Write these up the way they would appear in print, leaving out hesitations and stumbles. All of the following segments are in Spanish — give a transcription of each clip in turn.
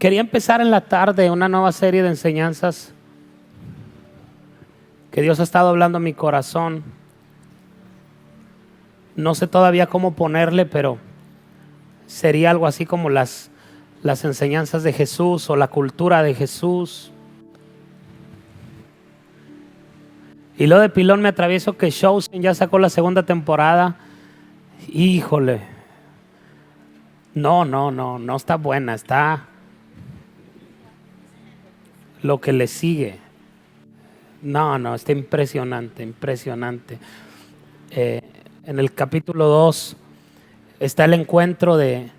Quería empezar en la tarde una nueva serie de enseñanzas que Dios ha estado hablando a mi corazón. No sé todavía cómo ponerle, pero sería algo así como las enseñanzas de Jesús o la cultura de Jesús. Y lo de pilón me atravieso que Chosen ya sacó la segunda temporada. Híjole, no está buena, está lo que le sigue. No, está impresionante. En el capítulo 2 está el encuentro de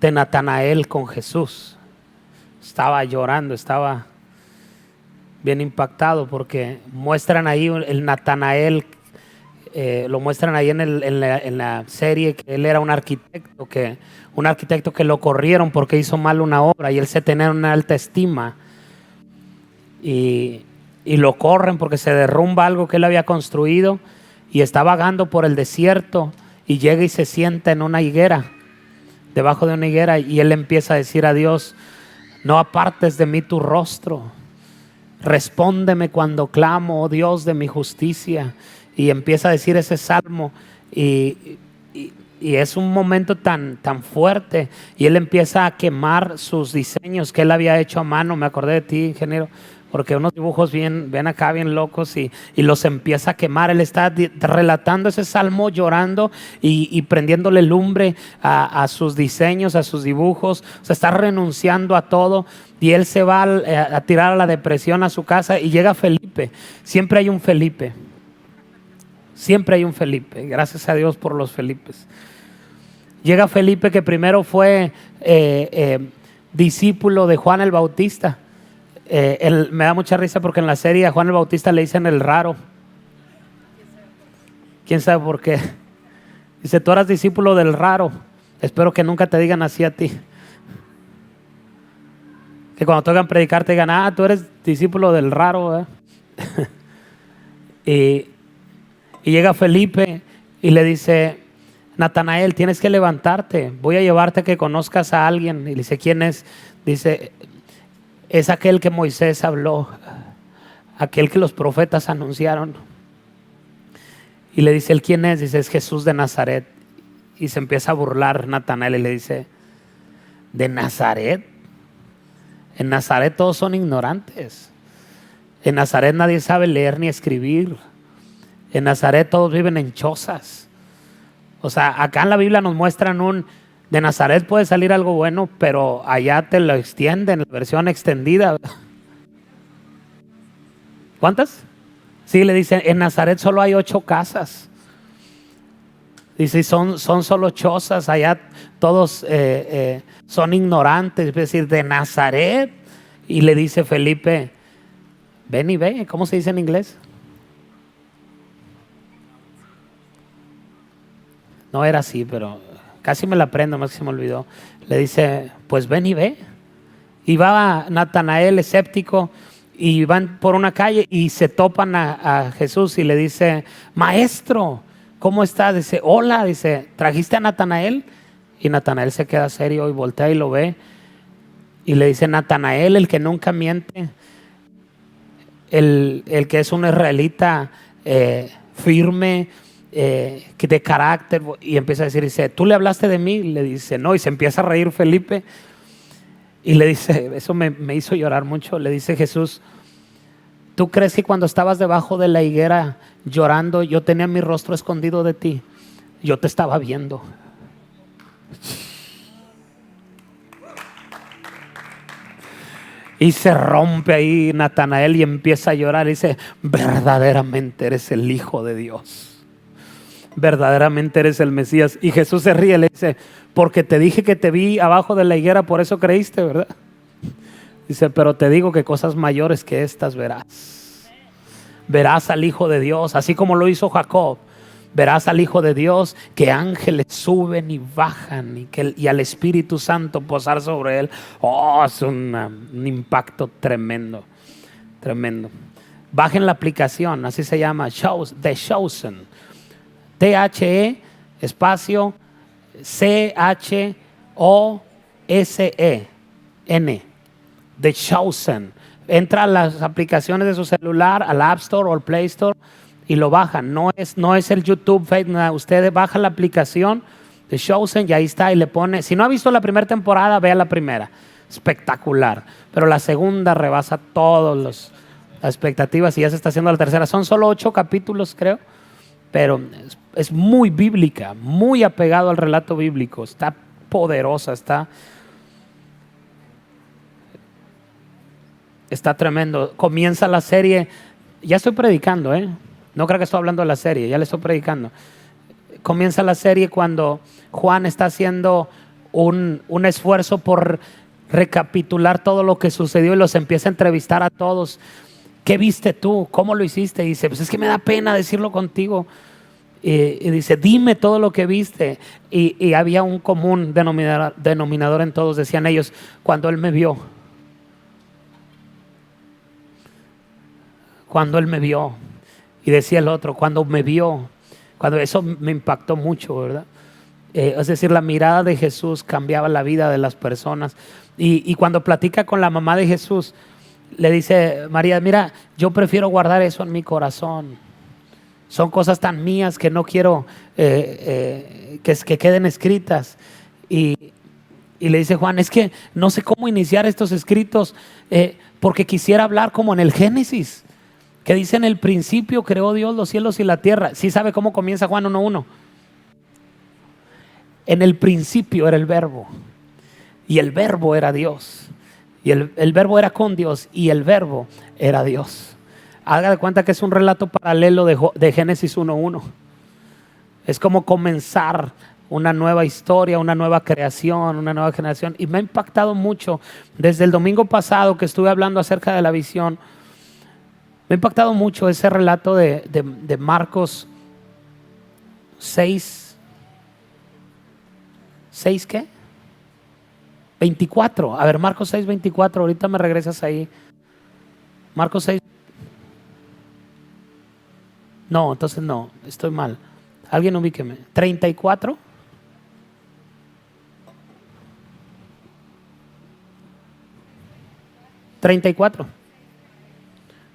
Natanael con Jesús. Estaba llorando, estaba bien impactado porque muestran ahí el Natanael, lo muestran ahí en la serie, que él era un arquitecto que lo corrieron porque hizo mal una obra y él se tenía una alta estima y lo corren porque se derrumba algo que él había construido y está vagando por el desierto y llega y se sienta en una higuera, debajo de una higuera, y él empieza a decir a Dios: no apartes de mí tu rostro, respóndeme cuando clamo, oh Dios de mi justicia. Y empieza a decir ese salmo y es un momento tan fuerte, y él empieza a quemar sus diseños que él había hecho a mano. Me acordé de ti, ingeniero, porque unos dibujos bien acá, bien locos, y los empieza a quemar. Él está relatando ese salmo llorando y prendiéndole lumbre a sus diseños, a sus dibujos. O sea, está renunciando a todo, y él se va a tirar a la depresión a su casa, y llega Felipe. Siempre hay un Felipe. Gracias a Dios por los Felipes. Llega Felipe, que primero fue discípulo de Juan el Bautista. Me da mucha risa porque en la serie a Juan el Bautista le dicen el raro. ¿Quién sabe por qué? Dice: tú eras discípulo del raro. Espero que nunca te digan así a ti. Que cuando te oigan predicar te digan: tú eres discípulo del raro, ¿eh? Y llega Felipe y le dice: Natanael, tienes que levantarte, voy a llevarte a que conozcas a alguien. Y le dice: ¿quién es? Dice: es aquel que Moisés habló, aquel que los profetas anunciaron. Y le dice: ¿el quién es? Dice: es Jesús de Nazaret. Y se empieza a burlar Natanael y le dice: ¿de Nazaret? En Nazaret todos son ignorantes. En Nazaret nadie sabe leer ni escribir. En Nazaret todos viven en chozas. O sea, acá en la Biblia nos muestran de Nazaret puede salir algo bueno, pero allá te lo extienden, la versión extendida. ¿Cuántas? Sí, le dicen: en Nazaret solo hay 8 casas. Dice: son solo chozas, allá todos son ignorantes. Es decir, de Nazaret. Y le dice Felipe: ven y ve. ¿Cómo se dice en inglés? No era así, pero casi me la aprendo, más que se me olvidó. Le dice: pues ven y ve. Y va Natanael escéptico, y van por una calle y se topan a Jesús y le dice: maestro, ¿cómo estás? Dice: hola. Dice: ¿trajiste a Natanael? Y Natanael se queda serio y voltea y lo ve y le dice: Natanael, el que nunca miente, el que es un israelita firme, que de carácter. Y empieza a decir, dice: ¿tú le hablaste de mí? Le dice: no. Y se empieza a reír Felipe y le dice, eso me hizo llorar mucho. Le dice Jesús: ¿tú crees que cuando estabas debajo de la higuera llorando, yo tenía mi rostro escondido de ti? Yo te estaba viendo. Y se rompe ahí Natanael y empieza a llorar y dice: verdaderamente eres el Hijo de Dios. Verdaderamente eres el Mesías. Y Jesús se ríe y le dice: porque te dije que te vi abajo de la higuera, por eso creíste, ¿verdad? Dice: pero te digo que cosas mayores que estas verás. Verás al Hijo de Dios, así como lo hizo Jacob. Verás al Hijo de Dios, que ángeles suben y bajan, y al Espíritu Santo posar sobre él. Oh, es un impacto tremendo. Bajen la aplicación, así se llama, The Chosen. THE espacio CHOSE. The Chosen. Entra a las aplicaciones de su celular, al App Store o al Play Store y lo bajan. No es el YouTube, Facebook, nada. Usted baja la aplicación The Chosen y ahí está y le pone. Si no ha visto la primera temporada, vea la primera. Espectacular. Pero la segunda rebasa todas las expectativas y ya se está haciendo la tercera. Son solo 8 capítulos, creo. Pero es muy bíblica, muy apegado al relato bíblico. Está poderosa, está tremendo. Comienza la serie. Ya estoy predicando, no creo que estoy hablando de la serie, ya le estoy predicando. Comienza la serie cuando Juan está haciendo un esfuerzo por recapitular todo lo que sucedió y los empieza a entrevistar a todos. ¿Qué viste tú? ¿Cómo lo hiciste? Y dice, pues es que me da pena decirlo contigo. Y dice, dime todo lo que viste. Y había un común denominador en todos. Decían ellos, cuando él me vio. Cuando él me vio. Y decía el otro, cuando me vio. Cuando eso me impactó mucho, ¿verdad? Es decir, la mirada de Jesús cambiaba la vida de las personas. Y cuando platica con la mamá de Jesús, le dice, María, mira, yo prefiero guardar eso en mi corazón. Son cosas tan mías que no quiero que queden escritas. Y le dice Juan, es que no sé cómo iniciar estos escritos porque quisiera hablar como en el Génesis, que dice en el principio creó Dios los cielos y la tierra. ¿Sí sabe cómo comienza Juan 1:1? En el principio era el verbo y el verbo era Dios y el verbo era con Dios y el verbo era Dios. Haga de cuenta que es un relato paralelo de Génesis 1:1. Es como comenzar una nueva historia, una nueva creación, una nueva generación. Y me ha impactado mucho desde el domingo pasado que estuve hablando acerca de la visión. Me ha impactado mucho ese relato de Marcos 6. ¿6 qué? 24. A ver, Marcos 6:24. Ahorita me regresas ahí. Marcos 6. No, entonces no, estoy mal. Alguien ubíqueme. 34.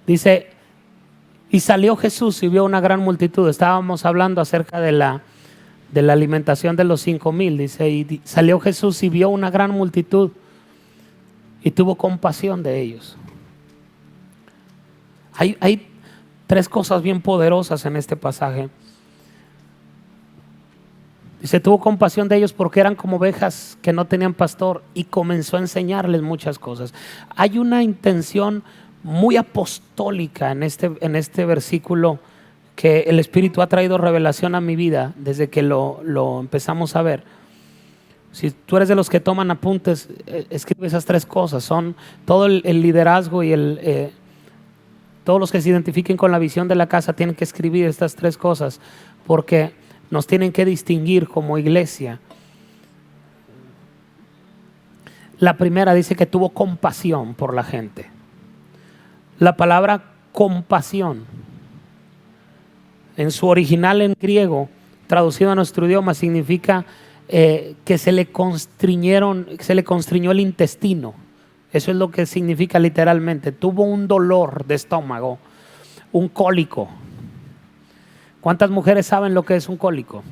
Dice, y salió Jesús y vio una gran multitud. Estábamos hablando acerca de la alimentación de los 5,000. Dice, y salió Jesús y vio una gran multitud y tuvo compasión de ellos. Hay 3 cosas bien poderosas en este pasaje. Dice, tuvo compasión de ellos porque eran como ovejas que no tenían pastor y comenzó a enseñarles muchas cosas. Hay una intención muy apostólica en este versículo que el Espíritu ha traído revelación a mi vida desde que lo empezamos a ver. Si tú eres de los que toman apuntes, escribe esas 3 cosas. Son todo el liderazgo y todos los que se identifiquen con la visión de la casa tienen que escribir estas 3 cosas porque nos tienen que distinguir como iglesia. La primera dice que tuvo compasión por la gente. La palabra compasión en su original en griego, traducido a nuestro idioma, significa que se le constriñó el intestino. Eso es lo que significa literalmente. Tuvo un dolor de estómago, un cólico. ¿Cuántas mujeres saben lo que es un cólico?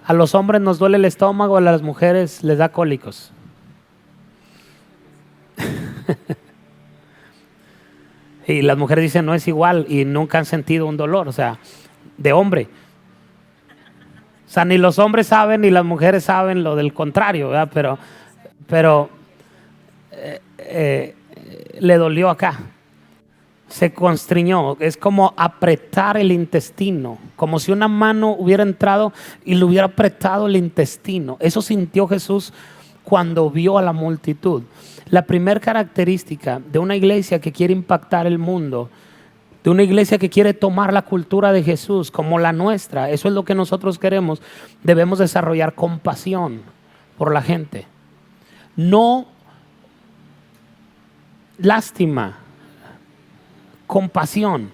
A los hombres nos duele el estómago, a las mujeres les da cólicos. Y las mujeres dicen no es igual y nunca han sentido un dolor, o sea, de hombre. O sea, ni los hombres saben ni las mujeres saben lo del contrario, ¿verdad? Pero le dolió acá. Se constriñó, es como apretar el intestino, como si una mano hubiera entrado y le hubiera apretado el intestino. Eso sintió Jesús cuando vio a la multitud. La primera característica de una iglesia que quiere impactar el mundo, de una iglesia que quiere tomar la cultura de Jesús como la nuestra, eso es lo que nosotros queremos, debemos desarrollar compasión por la gente. No lástima, compasión.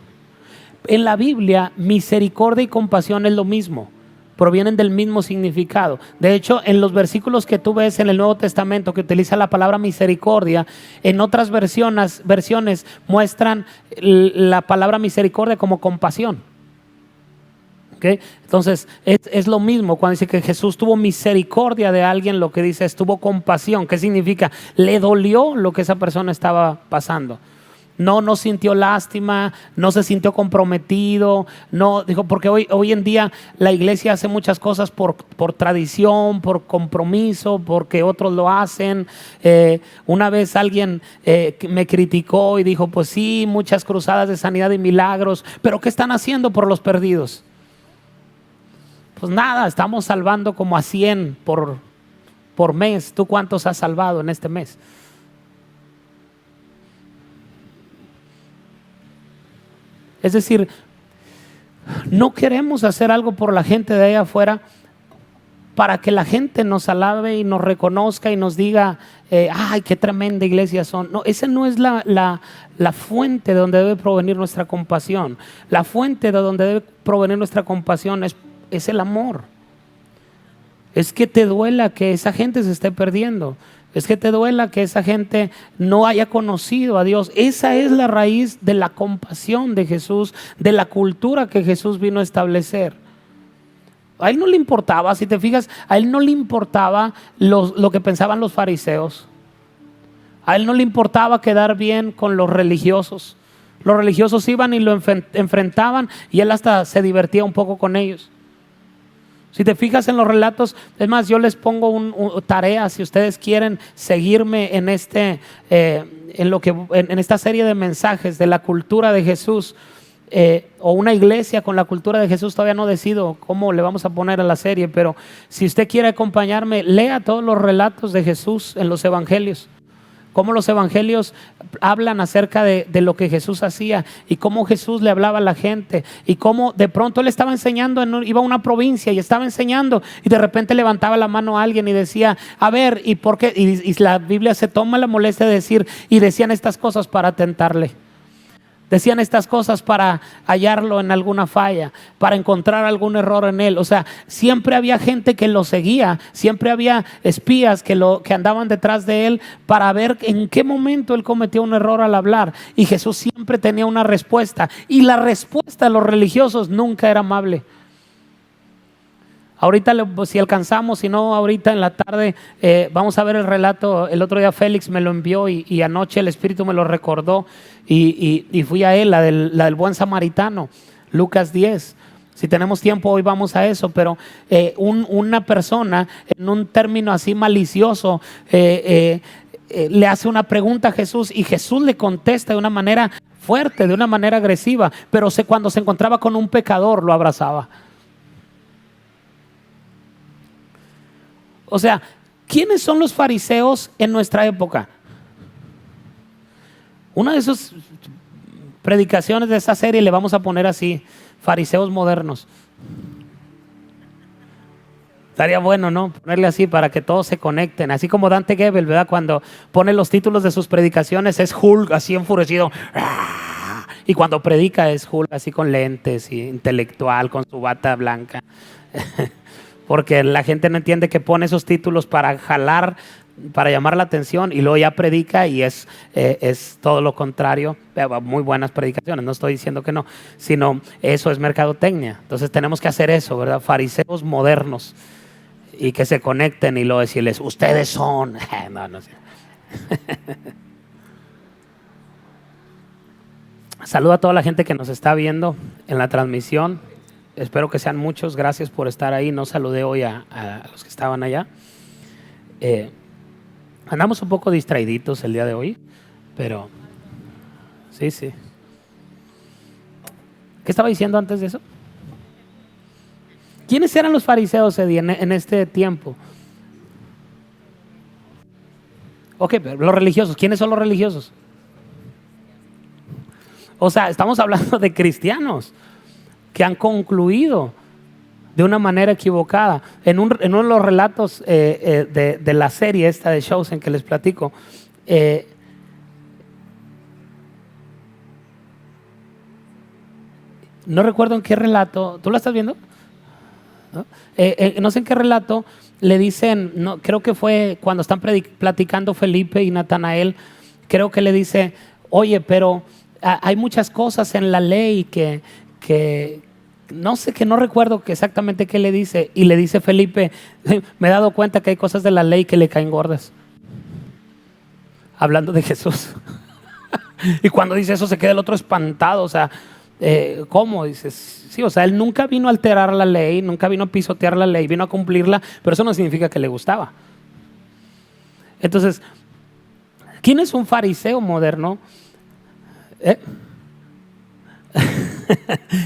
En la Biblia, misericordia y compasión es lo mismo. provienen del mismo significado. De hecho, en los versículos que tú ves en el Nuevo Testamento que utiliza la palabra misericordia, en otras versiones muestran la palabra misericordia como compasión. ¿Okay? Entonces es lo mismo cuando dice que Jesús tuvo misericordia de alguien, lo que dice es tuvo compasión. ¿Qué significa? Le dolió lo que esa persona estaba pasando. No sintió lástima, no se sintió comprometido, no dijo, porque hoy en día la iglesia hace muchas cosas por tradición, por compromiso, porque otros lo hacen. Una vez alguien me criticó y dijo, pues sí, muchas cruzadas de sanidad y milagros, pero ¿qué están haciendo por los perdidos? Pues nada, estamos salvando como a 100 por mes. ¿Tú cuántos has salvado en este mes? Es decir, no queremos hacer algo por la gente de allá afuera para que la gente nos alabe y nos reconozca y nos diga, ay, qué tremenda iglesia son. No, esa no es la fuente de donde debe provenir nuestra compasión. La fuente de donde debe provenir nuestra compasión es el amor. Es que te duela que esa gente se esté perdiendo. Es que te duela que esa gente no haya conocido a Dios. Esa es la raíz de la compasión de Jesús, de la cultura que Jesús vino a establecer. A él no le importaba, si te fijas, a él no le importaba lo que pensaban los fariseos. A él no le importaba quedar bien con los religiosos. Los religiosos iban y lo enfrentaban y él hasta se divertía un poco con ellos. Si te fijas en los relatos, es más, yo les pongo tarea si ustedes quieren seguirme en en esta serie de mensajes de la cultura de Jesús, o una iglesia con la cultura de Jesús. Todavía no decido cómo le vamos a poner a la serie, pero si usted quiere acompañarme, lea todos los relatos de Jesús en los evangelios. Cómo los evangelios hablan acerca de lo que Jesús hacía y cómo Jesús le hablaba a la gente y cómo de pronto él estaba enseñando, iba a una provincia y estaba enseñando y de repente levantaba la mano a alguien y decía, a ver, ¿y por qué? Y la Biblia se toma la molestia de decir, y decían estas cosas para tentarle. Decían estas cosas para hallarlo en alguna falla, para encontrar algún error en él. O sea, siempre había gente que lo seguía, siempre había espías que andaban detrás de él para ver en qué momento él cometió un error al hablar. Y Jesús siempre tenía una respuesta. Y la respuesta de los religiosos nunca era amable. Ahorita si alcanzamos, si no ahorita en la tarde, vamos a ver el relato. El otro día Félix me lo envió y anoche el Espíritu me lo recordó y fui a él, la del buen samaritano, Lucas 10. Si tenemos tiempo hoy vamos a eso, pero una persona en un término así malicioso le hace una pregunta a Jesús y Jesús le contesta de una manera fuerte, de una manera agresiva, pero cuando se encontraba con un pecador lo abrazaba. O sea, ¿quiénes son los fariseos en nuestra época? Una de esas predicaciones de esa serie le vamos a poner así, fariseos modernos. Estaría bueno, ¿no? Ponerle así para que todos se conecten. Así como Dante Gebel, ¿verdad? Cuando pone los títulos de sus predicaciones es Hulk así enfurecido. Y cuando predica es Hulk así con lentes y intelectual, con su bata blanca. Porque la gente no entiende que pone esos títulos para jalar, para llamar la atención y luego ya predica y es todo lo contrario. Muy buenas predicaciones, no estoy diciendo que no, sino eso es mercadotecnia. Entonces tenemos que hacer eso, ¿verdad? Fariseos modernos y que se conecten y luego decirles, ustedes son. No sé. Saludo a toda la gente que nos está viendo en la transmisión. Espero que sean muchos. Gracias por estar ahí. No saludé hoy a los que estaban allá. Andamos un poco distraíditos el día de hoy, pero sí. ¿Qué estaba diciendo antes de eso? ¿Quiénes eran los fariseos, Eddie, en este tiempo? Ok, pero los religiosos. ¿Quiénes son los religiosos? O sea, estamos hablando de cristianos que han concluido de una manera equivocada. En uno de los relatos de la serie esta de Chosen que les platico, no recuerdo en qué relato. ¿Tú lo estás viendo? ¿no? No sé en qué relato le dicen, no, creo que fue cuando están platicando Felipe y Natanael, creo que le dice, oye, pero hay muchas cosas en la ley que no sé, que no recuerdo exactamente qué le dice. Y le dice Felipe, me he dado cuenta que hay cosas de la ley que le caen gordas. Hablando de Jesús. Y cuando dice eso se queda el otro espantado. O sea, ¿cómo? Dices, sí, o sea, él nunca vino a alterar la ley, nunca vino a pisotear la ley, vino a cumplirla, pero eso no significa que le gustaba. Entonces, ¿quién es un fariseo moderno?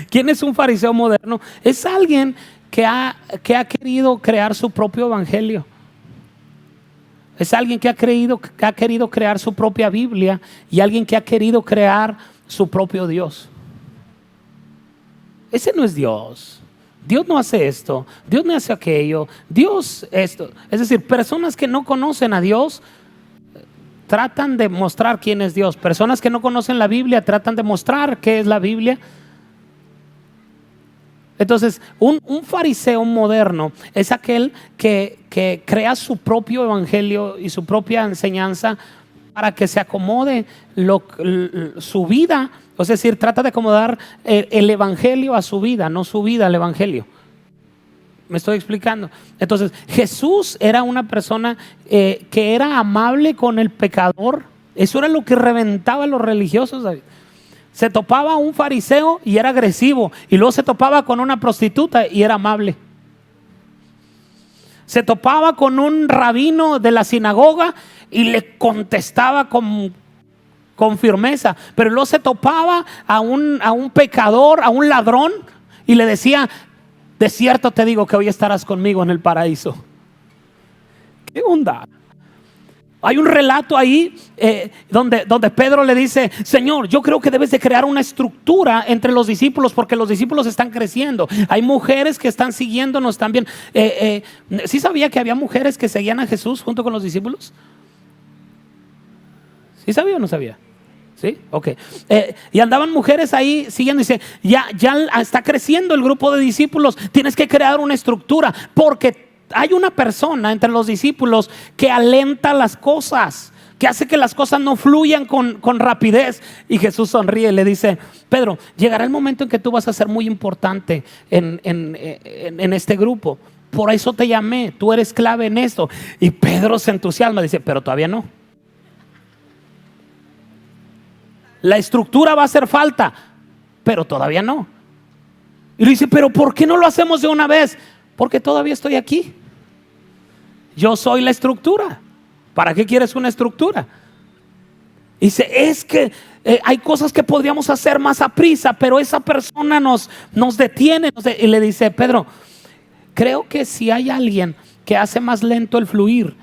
¿Quién es un fariseo moderno? Es alguien que ha querido crear su propio evangelio. Es alguien que ha querido crear su propia Biblia y alguien que ha querido crear su propio Dios. Ese no es Dios. Dios no hace esto, Dios no hace aquello, Dios esto. Es decir, personas que no conocen a Dios tratan de mostrar quién es Dios. Personas que no conocen la Biblia tratan de mostrar qué es la Biblia. Entonces, un fariseo moderno es aquel que crea su propio evangelio y su propia enseñanza para que se acomode su vida. Es decir, trata de acomodar el evangelio a su vida, no su vida al evangelio. ¿Me estoy explicando? Entonces, Jesús era una persona que era amable con el pecador. Eso era lo que reventaba a los religiosos, David. Se topaba a un fariseo y era agresivo, y luego se topaba con una prostituta y era amable. Se topaba con un rabino de la sinagoga y le contestaba con firmeza, pero luego se topaba a un pecador, a un ladrón, y le decía, de cierto te digo que hoy estarás conmigo en el paraíso. ¿Qué onda? Hay un relato ahí donde Pedro le dice, Señor, yo creo que debes de crear una estructura entre los discípulos porque los discípulos están creciendo. Hay mujeres que están siguiéndonos también. ¿Sí sabía que había mujeres que seguían a Jesús junto con los discípulos? ¿Sí sabía o no sabía? ¿Sí? Ok. Y andaban mujeres ahí siguiendo y dice, ya está creciendo el grupo de discípulos, tienes que crear una estructura porque hay una persona entre los discípulos que alenta las cosas, que hace que las cosas no fluyan con rapidez. Y Jesús sonríe y le dice, Pedro, llegará el momento en que tú vas a ser muy importante en este grupo. Por eso te llamé, tú eres clave en esto. Y Pedro se entusiasma, dice, pero todavía no. La estructura va a hacer falta, pero todavía no. Y le dice, pero ¿por qué no lo hacemos de una vez? Porque todavía estoy aquí. Yo soy la estructura. ¿Para qué quieres una estructura? Dice, es que hay cosas que podríamos hacer más a prisa, pero esa persona nos detiene. Y le dice, Pedro, creo que si hay alguien que hace más lento el fluir,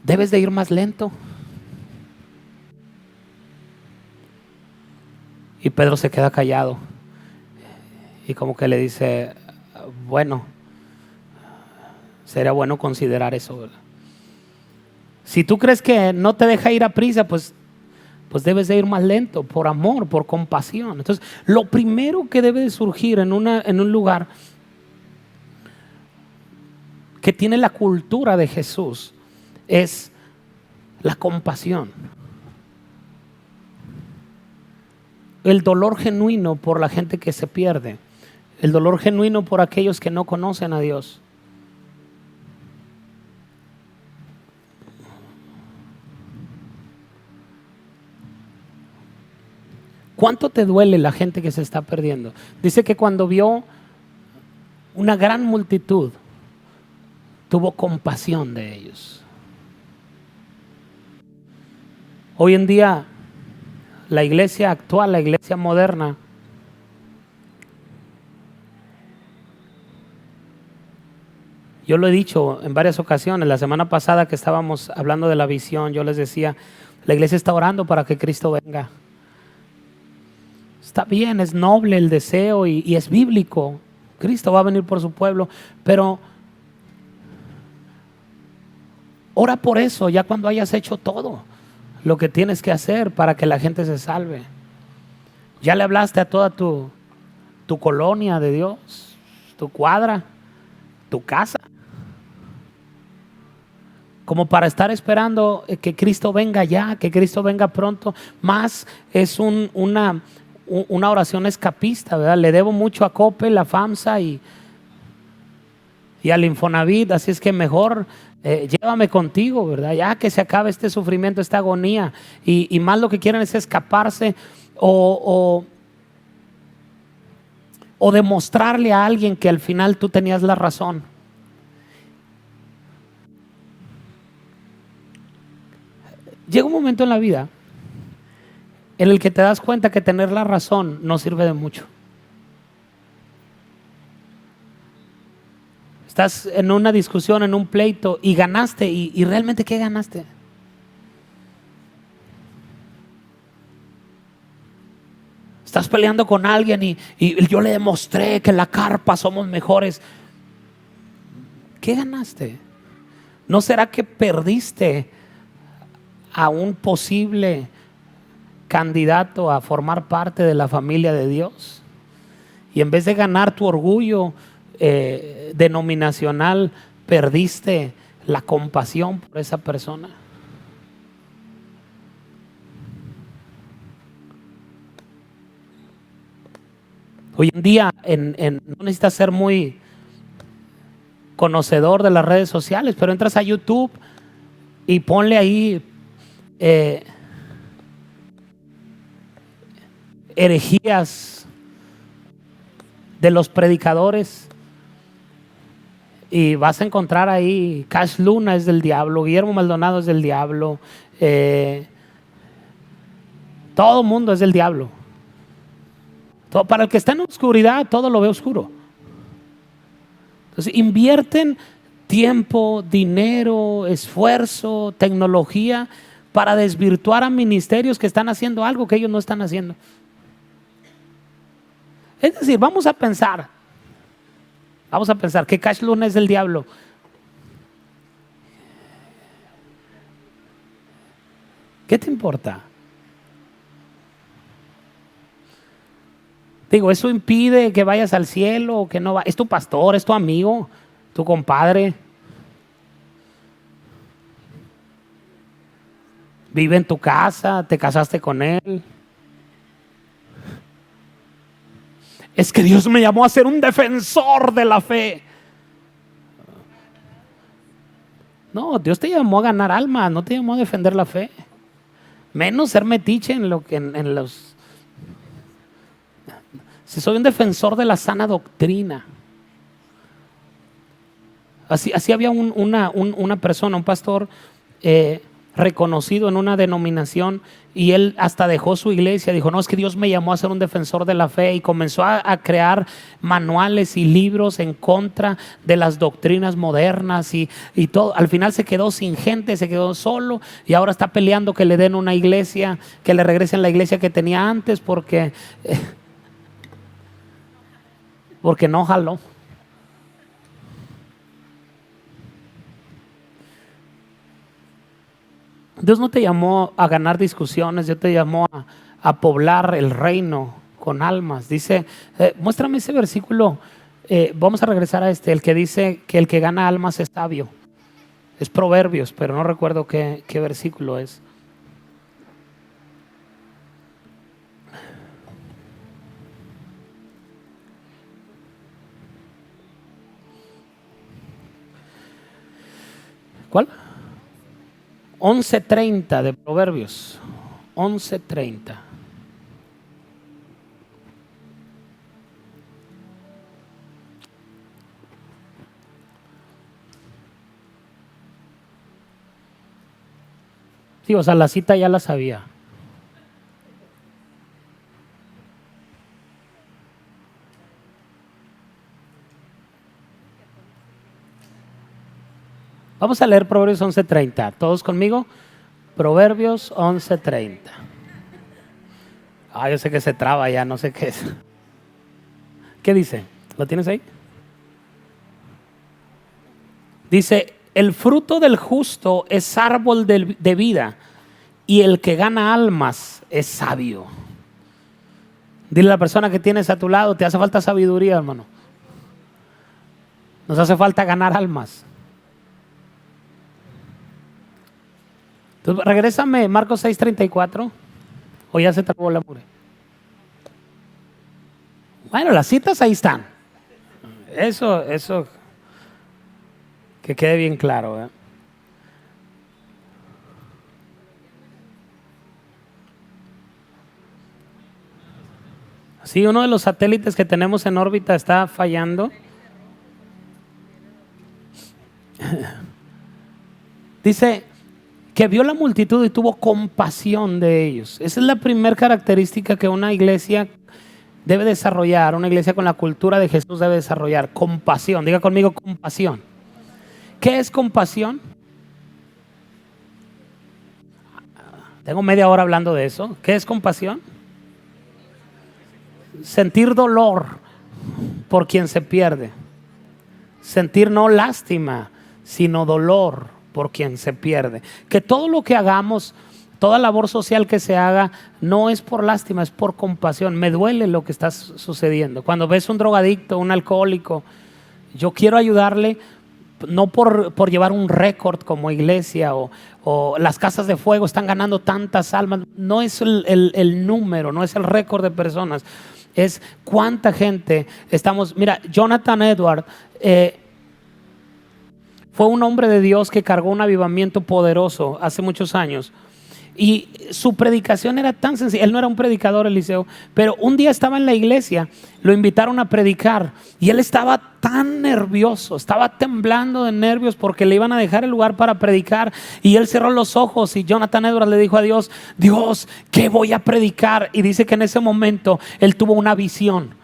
debes de ir más lento. Y Pedro se queda callado y como que le dice, bueno, sería bueno considerar eso, ¿verdad? Si tú crees que no te deja ir a prisa, pues debes de ir más lento, por amor, por compasión. Entonces, lo primero que debe de surgir en un lugar que tiene la cultura de Jesús es la compasión. El dolor genuino por la gente que se pierde, el dolor genuino por aquellos que no conocen a Dios. ¿Cuánto te duele la gente que se está perdiendo? Dice que cuando vio una gran multitud, tuvo compasión de ellos. Hoy en día, la iglesia actual, la iglesia moderna, yo lo he dicho en varias ocasiones. La semana pasada que estábamos hablando de la visión, yo les decía, la iglesia está orando para que Cristo venga. Está bien, es noble el deseo y es bíblico. Cristo va a venir por su pueblo, pero ora por eso ya cuando hayas hecho todo lo que tienes que hacer para que la gente se salve. Ya le hablaste a toda tu colonia de Dios, tu cuadra. tu casa. Como para estar esperando que Cristo venga ya, que Cristo venga pronto. Más es una oración escapista, ¿verdad? Le debo mucho a Coppel, a FAMSA y al Infonavit, así es que mejor llévame contigo, ¿verdad? Ya que se acabe este sufrimiento, esta agonía. Y más lo que quieren es escaparse o demostrarle a alguien que al final tú tenías la razón. Llega un momento en la vida en el que te das cuenta que tener la razón no sirve de mucho. Estás en una discusión, en un pleito y ganaste y realmente ¿qué ganaste? Estás peleando con alguien y yo le demostré que en la carpa somos mejores. ¿Qué ganaste? ¿No será que perdiste a un posible candidato a formar parte de la familia de Dios? Y en vez de ganar tu orgullo denominacional, perdiste la compasión por esa persona. Hoy en día no necesitas ser muy conocedor de las redes sociales, pero entras a YouTube y ponle ahí herejías de los predicadores y vas a encontrar ahí Cash Luna es del diablo, Guillermo Maldonado es del diablo, todo el mundo es del diablo. Para el que está en oscuridad todo lo ve oscuro. Entonces invierten tiempo, dinero, esfuerzo, tecnología para desvirtuar a ministerios que están haciendo algo que ellos no están haciendo. Es decir, vamos a pensar que Cash Luna es del diablo. ¿Qué te importa? Digo, eso impide que vayas al cielo o que no va. Es tu pastor, es tu amigo, tu compadre. Vive en tu casa, te casaste con él. Es que Dios me llamó a ser un defensor de la fe. No, Dios te llamó a ganar almas, no te llamó a defender la fe. Menos ser metiche en lo que en los. Si soy un defensor de la sana doctrina. Así había una persona, un pastor reconocido en una denominación, y él hasta dejó su iglesia. Dijo, no, es que Dios me llamó a ser un defensor de la fe, y comenzó a crear manuales y libros en contra de las doctrinas modernas y todo. Al final se quedó sin gente, se quedó solo, y ahora está peleando que le den una iglesia, que le regresen la iglesia que tenía antes porque no jaló. Dios no te llamó a ganar discusiones, Dios te llamó a poblar el reino con almas. Dice, muéstrame ese versículo, vamos a regresar a el que dice que el que gana almas es sabio. Es Proverbios, pero no recuerdo qué versículo es. ¿Cuál? 11:30 de Proverbios. 11:30. Sí, o sea, la cita ya la sabía. Vamos a leer Proverbios 11:30. ¿Todos conmigo? Proverbios 11:30. Yo sé que se traba ya, no sé qué es. ¿Qué dice? ¿Lo tienes ahí? Dice, el fruto del justo es árbol de vida, y el que gana almas es sabio. Dile a la persona que tienes a tu lado, te hace falta sabiduría, hermano. Nos hace falta ganar almas. Entonces, regrésame Marcos 6:34. O ya se trabó la mure. Bueno, las citas ahí están. Eso que quede bien claro, ¿eh? Sí, uno de los satélites que tenemos en órbita está fallando. Dice que vio la multitud y tuvo compasión de ellos. Esa es la primera característica que una iglesia debe desarrollar, una iglesia con la cultura de Jesús debe desarrollar, compasión. Diga conmigo, compasión. ¿Qué es compasión? Tengo media hora hablando de eso. ¿Qué es compasión? Sentir dolor por quien se pierde. Sentir no lástima, sino dolor por quien se pierde. Que todo lo que hagamos, toda labor social que se haga, no es por lástima, es por compasión. Me duele lo que está sucediendo. Cuando ves un drogadicto, un alcohólico, yo quiero ayudarle, no por llevar un récord como iglesia o las casas de fuego están ganando tantas almas. No es el número, no es el récord de personas, es cuánta gente estamos. Mira, Jonathan Edwards fue un hombre de Dios que cargó un avivamiento poderoso hace muchos años. Y su predicación era tan sencilla. Él no era un predicador, Eliseo, pero un día estaba en la iglesia, lo invitaron a predicar y él estaba tan nervioso, estaba temblando de nervios porque le iban a dejar el lugar para predicar. Y él cerró los ojos y Jonathan Edwards le dijo a Dios: Dios, ¿qué voy a predicar? Y dice que en ese momento él tuvo una visión.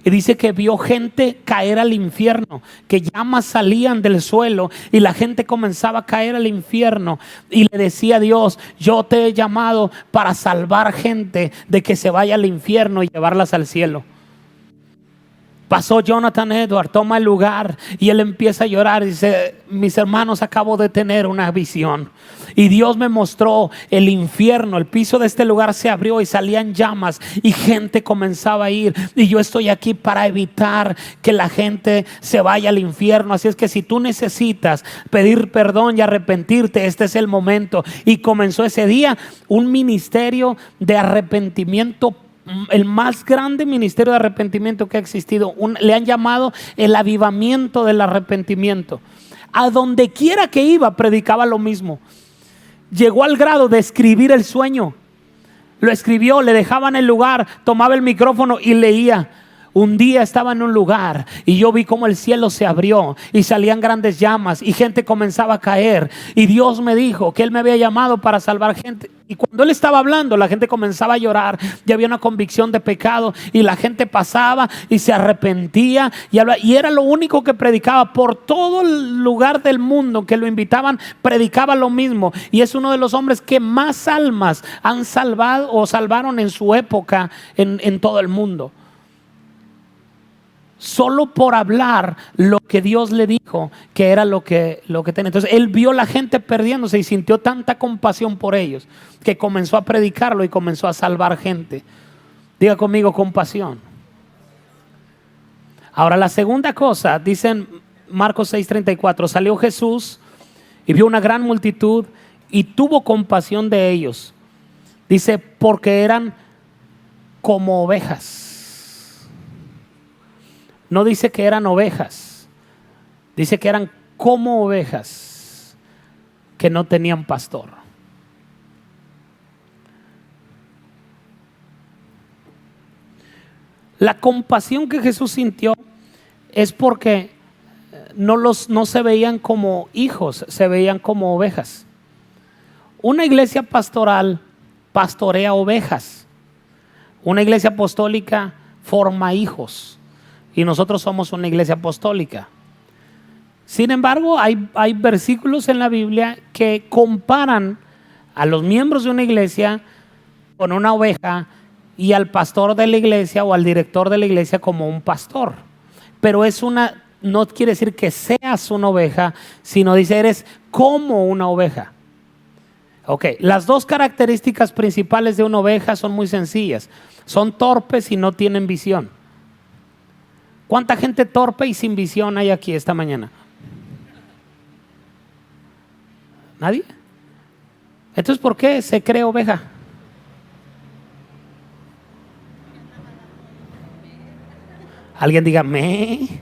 Y dice que vio gente caer al infierno, que llamas salían del suelo y la gente comenzaba a caer al infierno. Y le decía a Dios: yo te he llamado para salvar gente de que se vaya al infierno y llevarlas al cielo. Pasó Jonathan Edwards, toma el lugar y él empieza a llorar y dice: mis hermanos, acabo de tener una visión y Dios me mostró el infierno, el piso de este lugar se abrió y salían llamas y gente comenzaba a ir, y yo estoy aquí para evitar que la gente se vaya al infierno. Así es que si tú necesitas pedir perdón y arrepentirte, este es el momento. Y comenzó ese día un ministerio de arrepentimiento, el más grande ministerio de arrepentimiento que ha existido. Le han llamado el avivamiento del arrepentimiento. A donde quiera que iba predicaba lo mismo. Llegó al grado de escribir el sueño. Lo escribió, le dejaban el lugar, tomaba el micrófono y leía. Un día estaba en un lugar y yo vi cómo el cielo se abrió y salían grandes llamas y gente comenzaba a caer, y Dios me dijo que Él me había llamado para salvar gente. Y cuando Él estaba hablando, la gente comenzaba a llorar, ya había una convicción de pecado y la gente pasaba y se arrepentía y hablaba, y era lo único que predicaba. Por todo el lugar del mundo que lo invitaban, predicaba lo mismo. Y es uno de los hombres que más almas han salvado o salvaron en su época en todo el mundo. Solo por hablar lo que Dios le dijo que era lo que tenía. Entonces él vio a la gente perdiéndose y sintió tanta compasión por ellos que comenzó a predicarlo y comenzó a salvar gente. Diga conmigo, compasión. Ahora la segunda cosa, dice en Marcos 6:34, salió Jesús y vio una gran multitud y tuvo compasión de ellos. Dice, porque eran como ovejas. No dice que eran ovejas, dice que eran como ovejas que no tenían pastor. La compasión que Jesús sintió es porque no se veían como hijos, se veían como ovejas. Una iglesia pastoral pastorea ovejas. Una iglesia apostólica forma hijos. Y nosotros somos una iglesia apostólica. Sin embargo, hay versículos en la Biblia que comparan a los miembros de una iglesia con una oveja y al pastor de la iglesia o al director de la iglesia como un pastor. Pero no quiere decir que seas una oveja, sino dice eres como una oveja. Ok, las dos características principales de una oveja son muy sencillas. Son torpes y no tienen visión. ¿Cuánta gente torpe y sin visión hay aquí esta mañana? ¿Nadie? Entonces, ¿por qué se cree oveja? Alguien diga, me.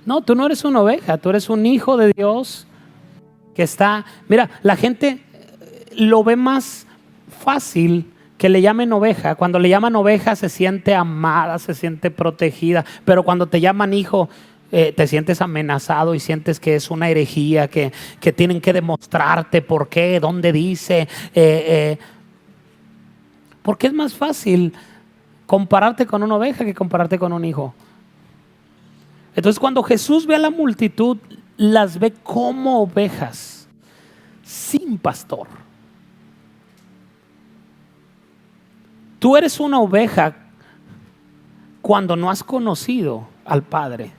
No, tú no eres una oveja, tú eres un hijo de Dios que está. Mira, la gente lo ve más fácil que le llamen oveja. Cuando le llaman oveja se siente amada, se siente protegida, pero cuando te llaman hijo, te sientes amenazado y sientes que es una herejía, que tienen que demostrarte por qué, dónde dice. Porque es más fácil compararte con una oveja que compararte con un hijo. Entonces, cuando Jesús ve a la multitud, las ve como ovejas sin pastor. Tú eres una oveja cuando no has conocido al Padre.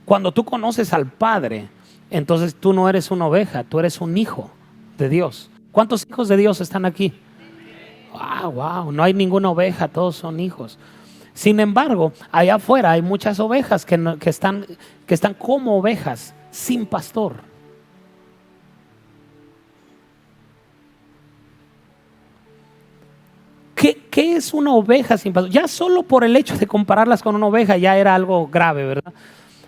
Cuando tú conoces al Padre, entonces tú no eres una oveja, tú eres un hijo de Dios. ¿Cuántos hijos de Dios están aquí? Wow, no hay ninguna oveja, todos son hijos. Sin embargo, allá afuera hay muchas ovejas que están como ovejas sin pastor. ¿Qué es una oveja sin pastor? Ya solo por el hecho de compararlas con una oveja ya era algo grave, ¿verdad?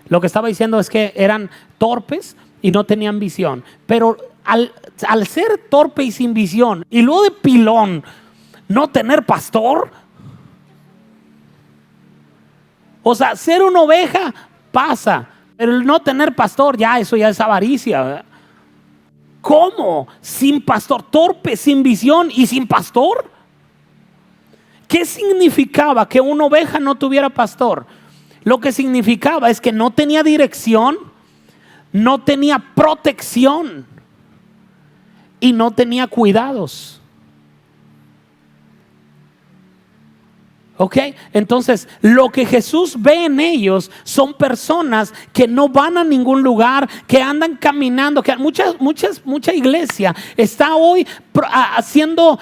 Lo que estaba diciendo es que eran torpes y no tenían visión. Pero al ser torpe y sin visión, y luego de pilón, no tener pastor. O sea, ser una oveja pasa, pero el no tener pastor, ya eso ya es avaricia, ¿verdad? ¿Cómo? Sin pastor, torpe, sin visión y sin pastor. ¿Qué significaba que una oveja no tuviera pastor? Lo que significaba es que no tenía dirección, no tenía protección y no tenía cuidados. ¿Ok? Entonces, lo que Jesús ve en ellos son personas que no van a ningún lugar, que andan caminando, que mucha iglesia está hoy haciendo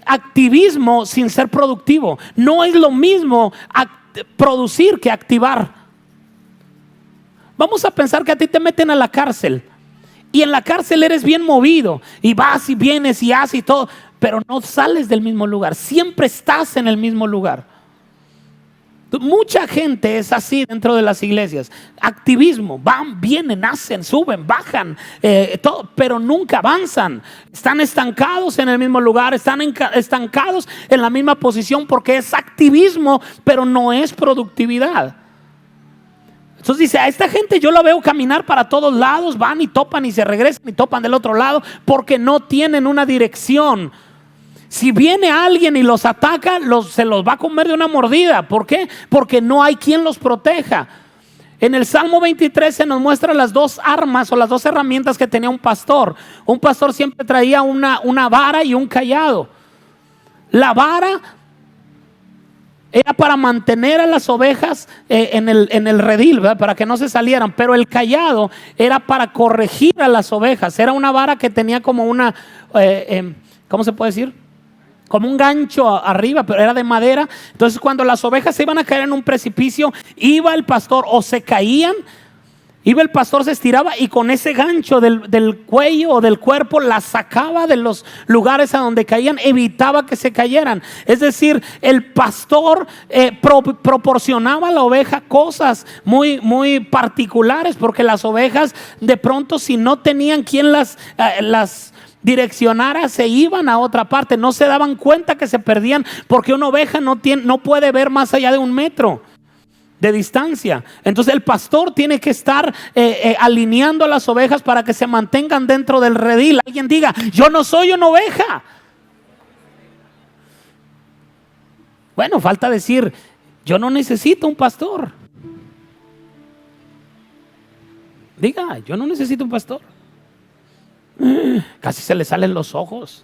activismo sin ser productivo. No es lo mismo producir que activar. Vamos a pensar que a ti te meten a la cárcel y en la cárcel eres bien movido y vas y vienes y haces y todo, pero no sales del mismo lugar, siempre estás en el mismo lugar. Mucha gente es así dentro de las iglesias. Activismo, van, vienen, hacen, suben, bajan, todo, pero nunca avanzan. Están estancados en el mismo lugar, están estancados en la misma posición porque es activismo, pero no es productividad. Entonces dice, a esta gente yo la veo caminar para todos lados, van y topan y se regresan y topan del otro lado porque no tienen una dirección. Si viene alguien y los ataca, se los va a comer de una mordida. ¿Por qué? Porque no hay quien los proteja. En el Salmo 23 se nos muestra las dos armas o las dos herramientas que tenía un pastor. Un pastor siempre traía una vara y un cayado. La vara era para mantener a las ovejas en el redil, ¿verdad? Para que no se salieran. Pero el cayado era para corregir a las ovejas. Era una vara que tenía como una, ¿cómo se puede decir? Como un gancho arriba, pero era de madera. Entonces cuando las ovejas se iban a caer en un precipicio, iba el pastor o se caían, iba el pastor, se estiraba y con ese gancho del cuello o del cuerpo las sacaba de los lugares a donde caían, evitaba que se cayeran. Es decir, el pastor proporcionaba a la oveja cosas muy, muy particulares, porque las ovejas de pronto, si no tenían quien las direccionara, se iban a otra parte, no se daban cuenta que se perdían, porque una oveja no puede ver más allá de 1 metro de distancia. Entonces el pastor tiene que estar alineando a las ovejas para que se mantengan dentro del redil. Alguien diga, yo no soy una oveja. Bueno, falta decir, yo no necesito un pastor. Diga, yo no necesito un pastor. Casi se le salen los ojos.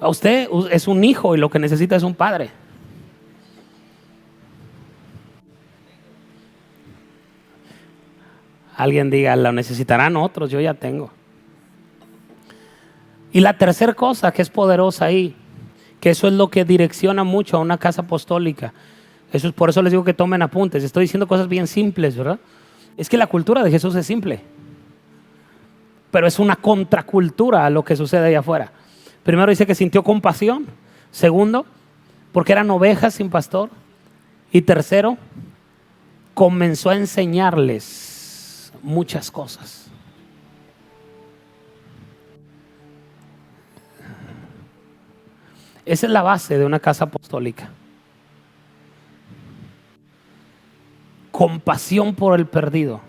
A usted es un hijo y lo que necesita es un padre. Alguien diga, lo necesitarán otros, yo ya tengo. Y la tercera cosa que es poderosa ahí, que eso es lo que direcciona mucho a una casa apostólica. Eso es, por eso les digo que tomen apuntes. Estoy diciendo cosas bien simples, ¿verdad? Es que la cultura de Jesús es simple, pero es una contracultura a lo que sucede allá afuera. Primero dice que sintió compasión. Segundo, porque eran ovejas sin pastor. Y tercero, comenzó a enseñarles muchas cosas. Esa es la base de una casa apostólica. Compasión por el perdido.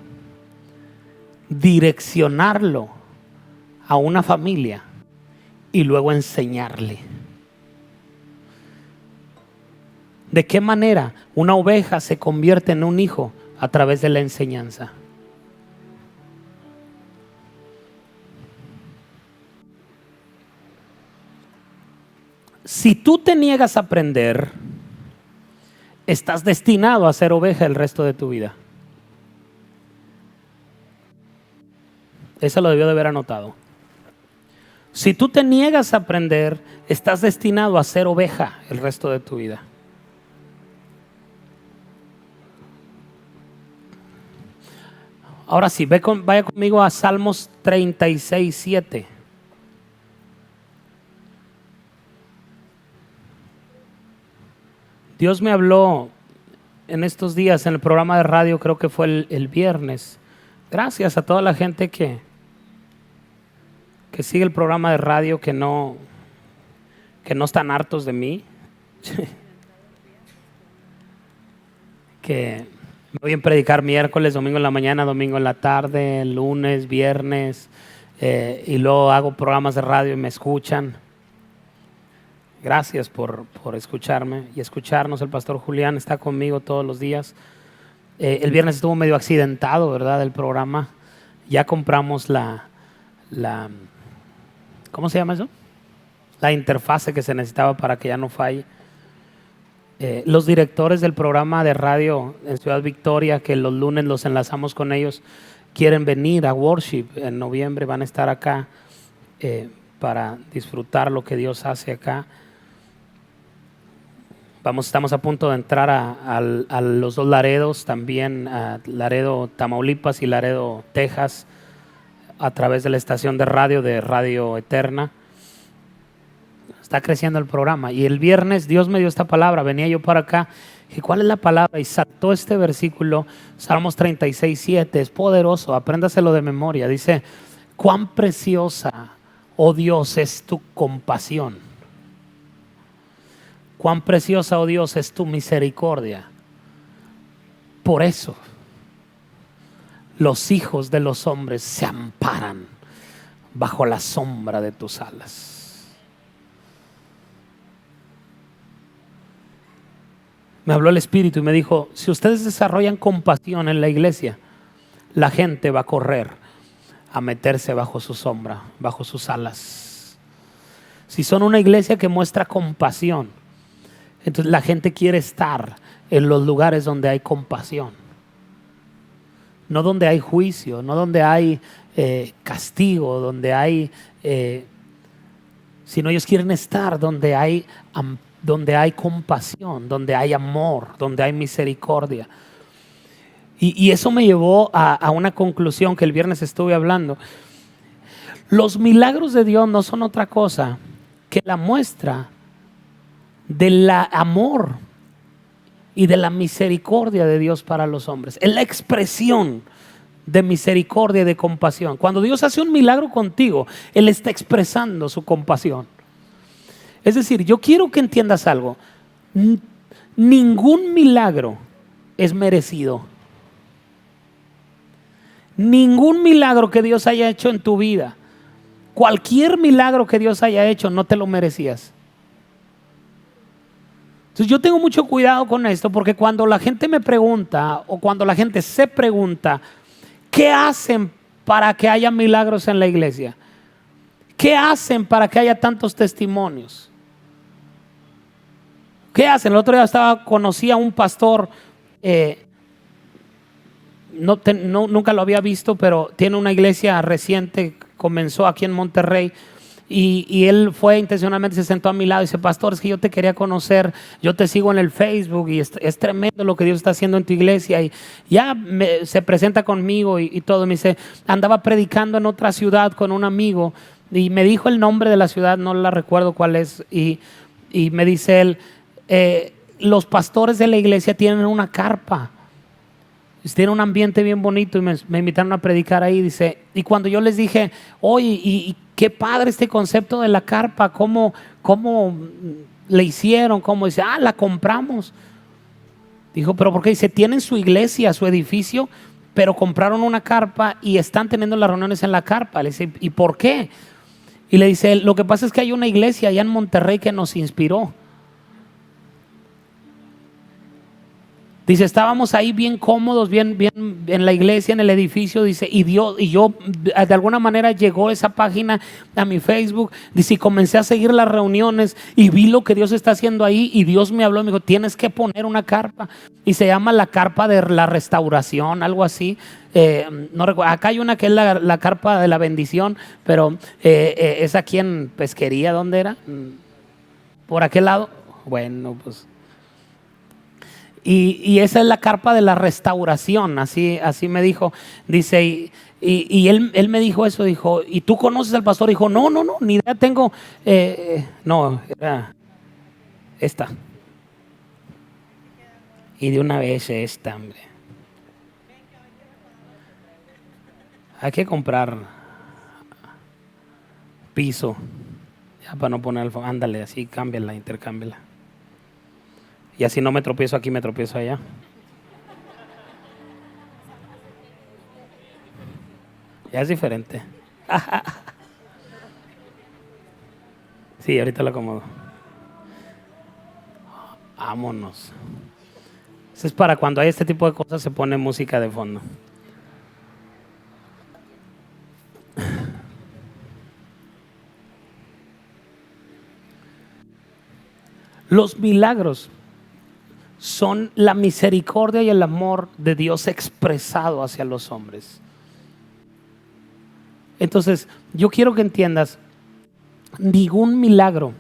Direccionarlo a una familia y luego enseñarle. ¿De qué manera una oveja se convierte en un hijo? A través de la enseñanza. Si tú te niegas a aprender, estás destinado a ser oveja el resto de tu vida. Eso lo debió de haber anotado. Si tú te niegas a aprender, estás destinado a ser oveja el resto de tu vida. Ahora sí, vaya conmigo a Salmos 36:7. Dios me habló en estos días en el programa de radio, creo que fue el viernes. Gracias a toda la gente que sigue el programa de radio, que no están hartos de mí. Que me voy a predicar miércoles, domingo en la mañana, domingo en la tarde, lunes, viernes, y luego hago programas de radio y me escuchan. Gracias por escucharme y escucharnos. El pastor Julián está conmigo todos los días. El viernes estuvo medio accidentado, ¿verdad? El programa. Ya compramos la ¿cómo se llama eso? La interfase que se necesitaba para que ya no falle. Los directores del programa de radio en Ciudad Victoria, que los lunes los enlazamos con ellos, quieren venir a Worship en noviembre. Van a estar acá para disfrutar lo que Dios hace acá. Estamos a punto de entrar a los dos Laredos, también a Laredo, Tamaulipas y Laredo, Texas, a través de la estación de Radio Eterna. Está creciendo el programa. Y el viernes Dios me dio esta palabra. Venía yo para acá. Dije, ¿cuál es la palabra? Y saltó este versículo, Salmos 36:7. Es poderoso, apréndaselo de memoria. Dice, cuán preciosa, oh Dios, es tu compasión. Cuán preciosa, oh Dios, es tu misericordia. Por eso los hijos de los hombres se amparan bajo la sombra de tus alas. Me habló el Espíritu y me dijo, si ustedes desarrollan compasión en la iglesia, la gente va a correr a meterse bajo su sombra, bajo sus alas. Si son una iglesia que muestra compasión, entonces la gente quiere estar en los lugares donde hay compasión. No donde hay juicio, no donde hay castigo, donde hay, sino ellos quieren estar donde hay compasión, donde hay amor, donde hay misericordia. Y eso me llevó a una conclusión que el viernes estuve hablando. Los milagros de Dios no son otra cosa que la muestra del amor y de la misericordia de Dios para los hombres. Es la expresión de misericordia y de compasión. Cuando Dios hace un milagro contigo, Él está expresando su compasión. Es decir, yo quiero que entiendas algo. Ningún milagro es merecido. Ningún milagro que Dios haya hecho en tu vida, cualquier milagro que Dios haya hecho, no te lo merecías. Entonces yo tengo mucho cuidado con esto, porque cuando la gente me pregunta, o cuando la gente se pregunta, ¿qué hacen para que haya milagros en la iglesia? ¿Qué hacen para que haya tantos testimonios? ¿Qué hacen? El otro día conocí a un pastor, nunca lo había visto, pero tiene una iglesia reciente, comenzó aquí en Monterrey, y él fue intencionalmente, se sentó a mi lado y dice: pastor, es que yo te quería conocer, yo te sigo en el Facebook y es tremendo lo que Dios está haciendo en tu iglesia. Y ya se presenta conmigo y todo. Me dice: andaba predicando en otra ciudad con un amigo y me dijo el nombre de la ciudad, no la recuerdo cuál es, y me dice él: los pastores de la iglesia tienen una carpa, tiene un ambiente bien bonito y me invitaron a predicar ahí. Dice, y cuando yo les dije: oye, y qué padre este concepto de la carpa, ¿cómo le hicieron? ¿Cómo? Dice: la compramos. Dijo: pero ¿por qué? Dice: tienen su iglesia, su edificio, pero compraron una carpa y están teniendo las reuniones en la carpa. Le dice: ¿y por qué? Y le dice: lo que pasa es que hay una iglesia allá en Monterrey que nos inspiró. Dice: estábamos ahí bien cómodos, bien en la iglesia, en el edificio. Dice: y yo de alguna manera llegó esa página a mi Facebook. Dice: y comencé a seguir las reuniones y vi lo que Dios está haciendo ahí. Y Dios me habló y me dijo: tienes que poner una carpa. Y se llama la carpa de la restauración, algo así. No recuerdo. Acá hay una que es la carpa de la bendición, pero es aquí en Pesquería. ¿Dónde era? Por aquel lado. Bueno, pues. Y esa es la carpa de la restauración, así me dijo. Dice, y él me dijo eso, dijo: ¿y tú conoces al pastor? Dijo: no, ni idea tengo. No, era esta. Y de una vez esta, hombre. Hay que comprar piso, ya para no poner alfombra. Ándale, así, cámbiala, intercámbiala. Y así no me tropiezo aquí, me tropiezo allá. Ya es diferente. Sí, ahorita lo acomodo. Vámonos. Eso es para cuando hay este tipo de cosas, se pone música de fondo. Los milagros son la misericordia y el amor de Dios expresado hacia los hombres. Entonces, yo quiero que entiendas: ningún milagro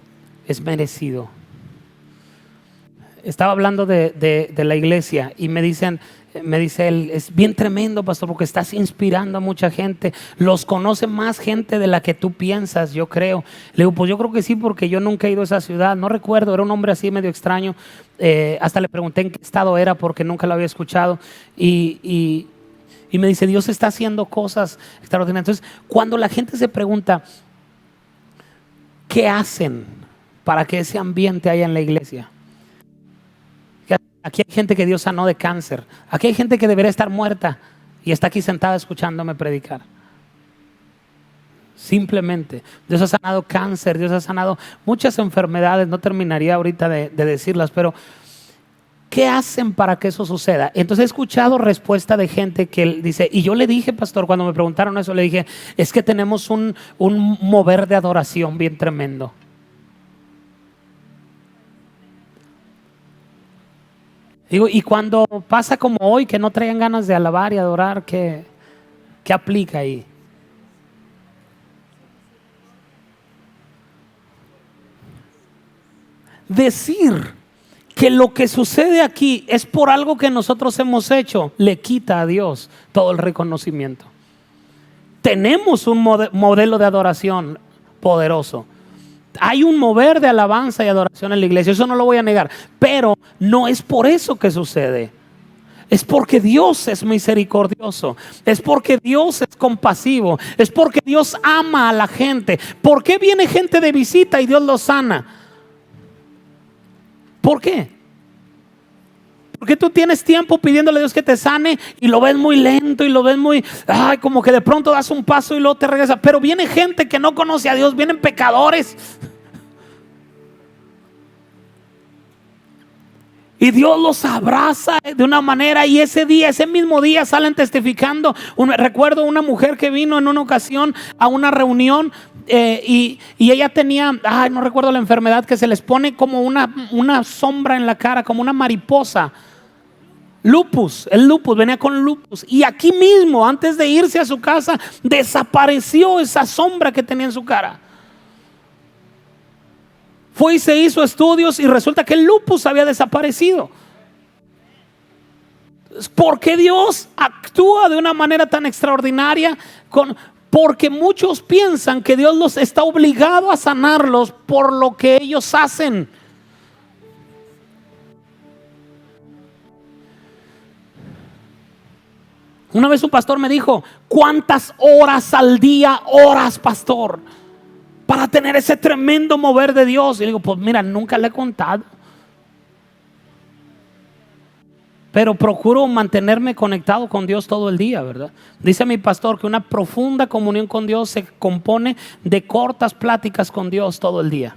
es merecido. Estaba hablando de la iglesia y me dice él: es bien tremendo, pastor, porque estás inspirando a mucha gente. Los conoce más gente de la que tú piensas, yo creo. Le digo: pues yo creo que sí, porque yo nunca he ido a esa ciudad. No recuerdo, era un hombre así medio extraño. Hasta le pregunté en qué estado era, porque nunca lo había escuchado. Y me dice: Dios está haciendo cosas extraordinarias. Entonces, cuando la gente se pregunta: ¿qué hacen para que ese ambiente haya en la iglesia? Aquí hay gente que Dios sanó de cáncer. Aquí hay gente que debería estar muerta y está aquí sentada escuchándome predicar. Simplemente Dios ha sanado cáncer, Dios ha sanado muchas enfermedades. No terminaría ahorita de decirlas, pero ¿qué hacen para que eso suceda? Entonces he escuchado respuesta de gente que dice, y yo le dije, pastor, cuando me preguntaron eso, le dije: es que tenemos un mover de adoración bien tremendo. Digo, y cuando pasa como hoy, que no traían ganas de alabar y adorar, ¿qué aplica ahí? Decir que lo que sucede aquí es por algo que nosotros hemos hecho, le quita a Dios todo el reconocimiento. Tenemos un modelo de adoración poderoso. Hay un mover de alabanza y adoración en la iglesia, eso no lo voy a negar, pero no es por eso que sucede. Es porque Dios es misericordioso, es porque Dios es compasivo, es porque Dios ama a la gente. ¿Por qué viene gente de visita y Dios los sana? ¿Por qué? Porque tú tienes tiempo pidiéndole a Dios que te sane y lo ves muy lento y lo ves muy, como que de pronto das un paso y luego te regresas. Pero viene gente que no conoce a Dios, vienen pecadores. Y Dios los abraza de una manera, y ese mismo día salen testificando. Recuerdo una mujer que vino en una ocasión a una reunión y ella tenía, no recuerdo la enfermedad, que se les pone como una sombra en la cara, como una mariposa. Lupus, venía con lupus. Y aquí mismo, antes de irse a su casa, desapareció esa sombra que tenía en su cara. Fue y se hizo estudios y resulta que el lupus había desaparecido. ¿Por qué Dios actúa de una manera tan extraordinaria? Porque muchos piensan que Dios los está obligado a sanarlos por lo que ellos hacen. Una vez un pastor me dijo: ¿cuántas horas al día oras, pastor, para tener ese tremendo mover de Dios? Y digo: pues mira, nunca le he contado, pero procuro mantenerme conectado con Dios todo el día, ¿verdad? Dice mi pastor que una profunda comunión con Dios se compone de cortas pláticas con Dios todo el día.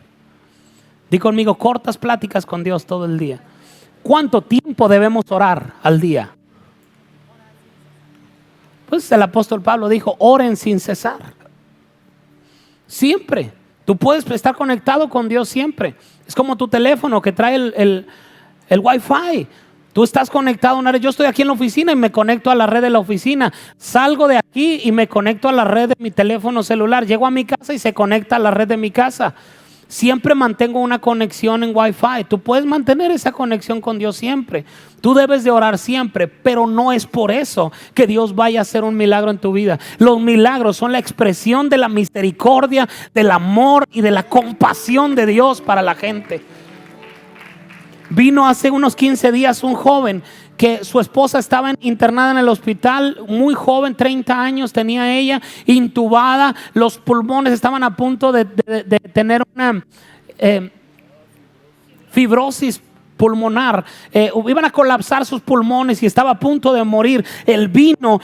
Di conmigo: cortas pláticas con Dios todo el día. ¿Cuánto tiempo debemos orar al día? Pues el apóstol Pablo dijo: oren sin cesar. Siempre. Tú puedes estar conectado con Dios siempre. Es como tu teléfono que trae el Wi-Fi. Tú estás conectado a una red. Yo estoy aquí en la oficina y me conecto a la red de la oficina. Salgo de aquí y me conecto a la red de mi teléfono celular. Llego a mi casa y se conecta a la red de mi casa. Siempre mantengo una conexión en Wi-Fi. Tú puedes mantener esa conexión con Dios siempre. Tú debes de orar siempre, pero no es por eso que Dios vaya a hacer un milagro en tu vida. Los milagros son la expresión de la misericordia, del amor y de la compasión de Dios para la gente. Vino hace unos 15 días un joven que su esposa estaba internada en el hospital, muy joven, 30 años tenía ella, intubada, los pulmones estaban a punto de tener una fibrosis pulmonar, iban a colapsar sus pulmones y estaba a punto de morir. Él vino,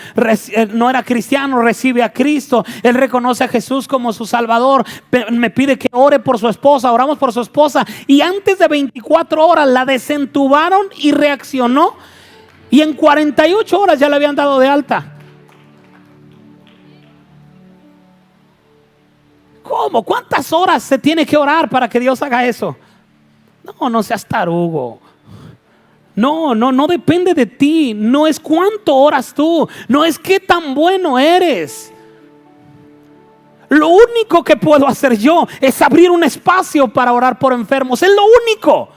no era cristiano, recibe a Cristo, él reconoce a Jesús como su Salvador, me pide que ore por su esposa. Oramos por su esposa y antes de 24 horas la desentubaron y reaccionó, y en 48 horas ya le habían dado de alta. ¿Cómo? ¿Cuántas horas se tiene que orar para que Dios haga eso? No seas tarugo. No depende de ti. No es cuánto oras tú, no es qué tan bueno eres. Lo único que puedo hacer yo es abrir un espacio para orar por enfermos. Es lo único.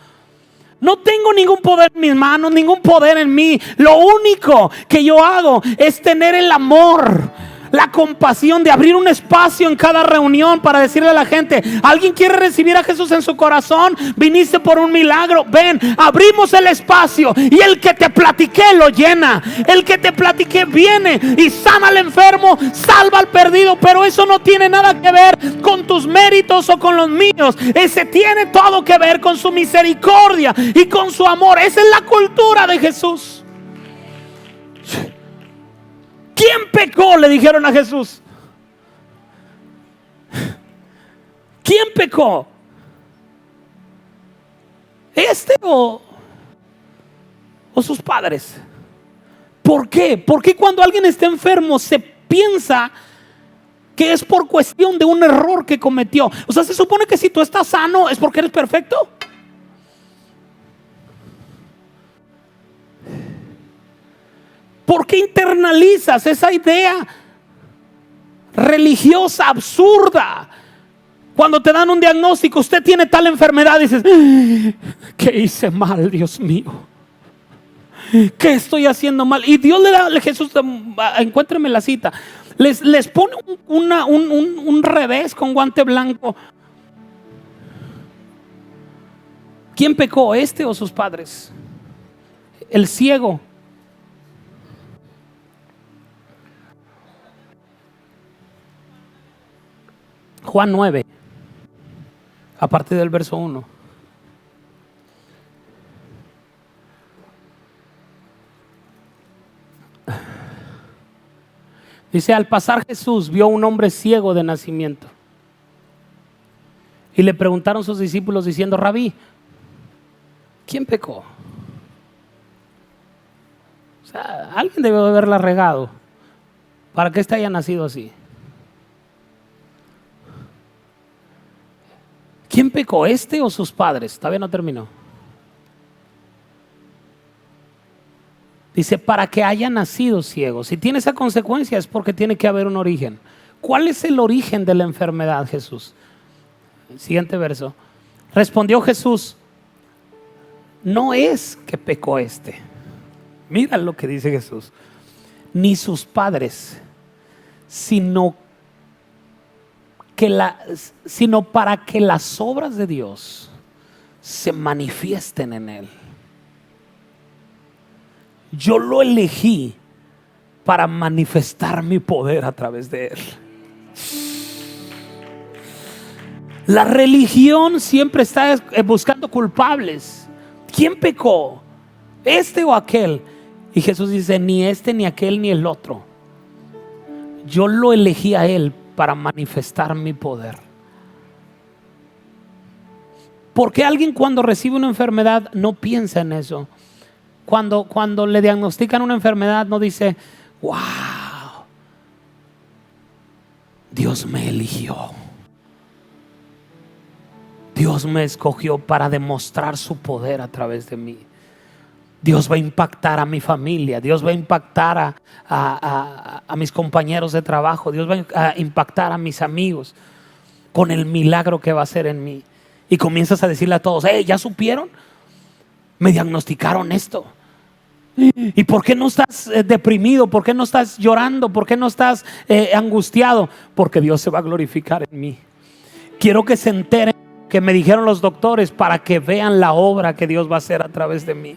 No tengo ningún poder en mis manos, ningún poder en mí. Lo único que yo hago es tener el amor, la compasión de abrir un espacio en cada reunión para decirle a la gente: ¿alguien quiere recibir a Jesús en su corazón? ¿Viniste por un milagro? Ven, abrimos el espacio y el que te platiqué lo llena. El que te platiqué viene y sana al enfermo, salva al perdido. Pero eso no tiene nada que ver con tus méritos o con los míos. Ese tiene todo que ver con su misericordia y con su amor. Esa es la cultura de Jesús. ¿Quién pecó?, le dijeron a Jesús. ¿Quién pecó? ¿Este o sus padres? ¿Por qué? Porque cuando alguien está enfermo se piensa que es por cuestión de un error que cometió. O sea, se supone que si tú estás sano es porque eres perfecto. ¿Por qué internalizas esa idea religiosa absurda? Cuando te dan un diagnóstico: usted tiene tal enfermedad, dices: ¿qué hice mal, Dios mío? ¿Qué estoy haciendo mal? Y Dios le da, Jesús, encuéntreme la cita, les pone un revés con guante blanco. ¿Quién pecó, este o sus padres? El ciego. Juan 9, a partir del verso 1. Dice: al pasar Jesús vio a un hombre ciego de nacimiento. Y le preguntaron sus discípulos diciendo: Rabí, ¿quién pecó? O sea, alguien debe haberla regado para que éste haya nacido así. ¿Quién pecó, este o sus padres? Todavía no terminó. Dice: para que haya nacido ciego. Si tiene esa consecuencia es porque tiene que haber un origen. ¿Cuál es el origen de la enfermedad, Jesús? Siguiente verso. Respondió Jesús: no es que pecó mira lo que dice Jesús, ni sus padres, sino para que las obras de Dios se manifiesten en él. Yo lo elegí para manifestar mi poder a través de él. La religión siempre está buscando culpables. ¿Quién pecó? ¿Este o aquel? Y Jesús dice: ni este, ni aquel, ni el otro. Yo lo elegí a él para manifestar mi poder. Porque alguien cuando recibe una enfermedad no piensa en eso. Cuando le diagnostican una enfermedad no dice: wow, Dios me eligió, Dios me escogió para demostrar su poder a través de mí. Dios va a impactar a mi familia, Dios va a impactar a mis compañeros de trabajo, Dios va a impactar a mis amigos con el milagro que va a hacer en mí. Y comienzas a decirle a todos: ¿ya supieron? Me diagnosticaron esto. ¿Y por qué no estás deprimido? ¿Por qué no estás llorando? ¿Por qué no estás angustiado? Porque Dios se va a glorificar en mí. Quiero que se enteren que me dijeron los doctores, para que vean la obra que Dios va a hacer a través de mí.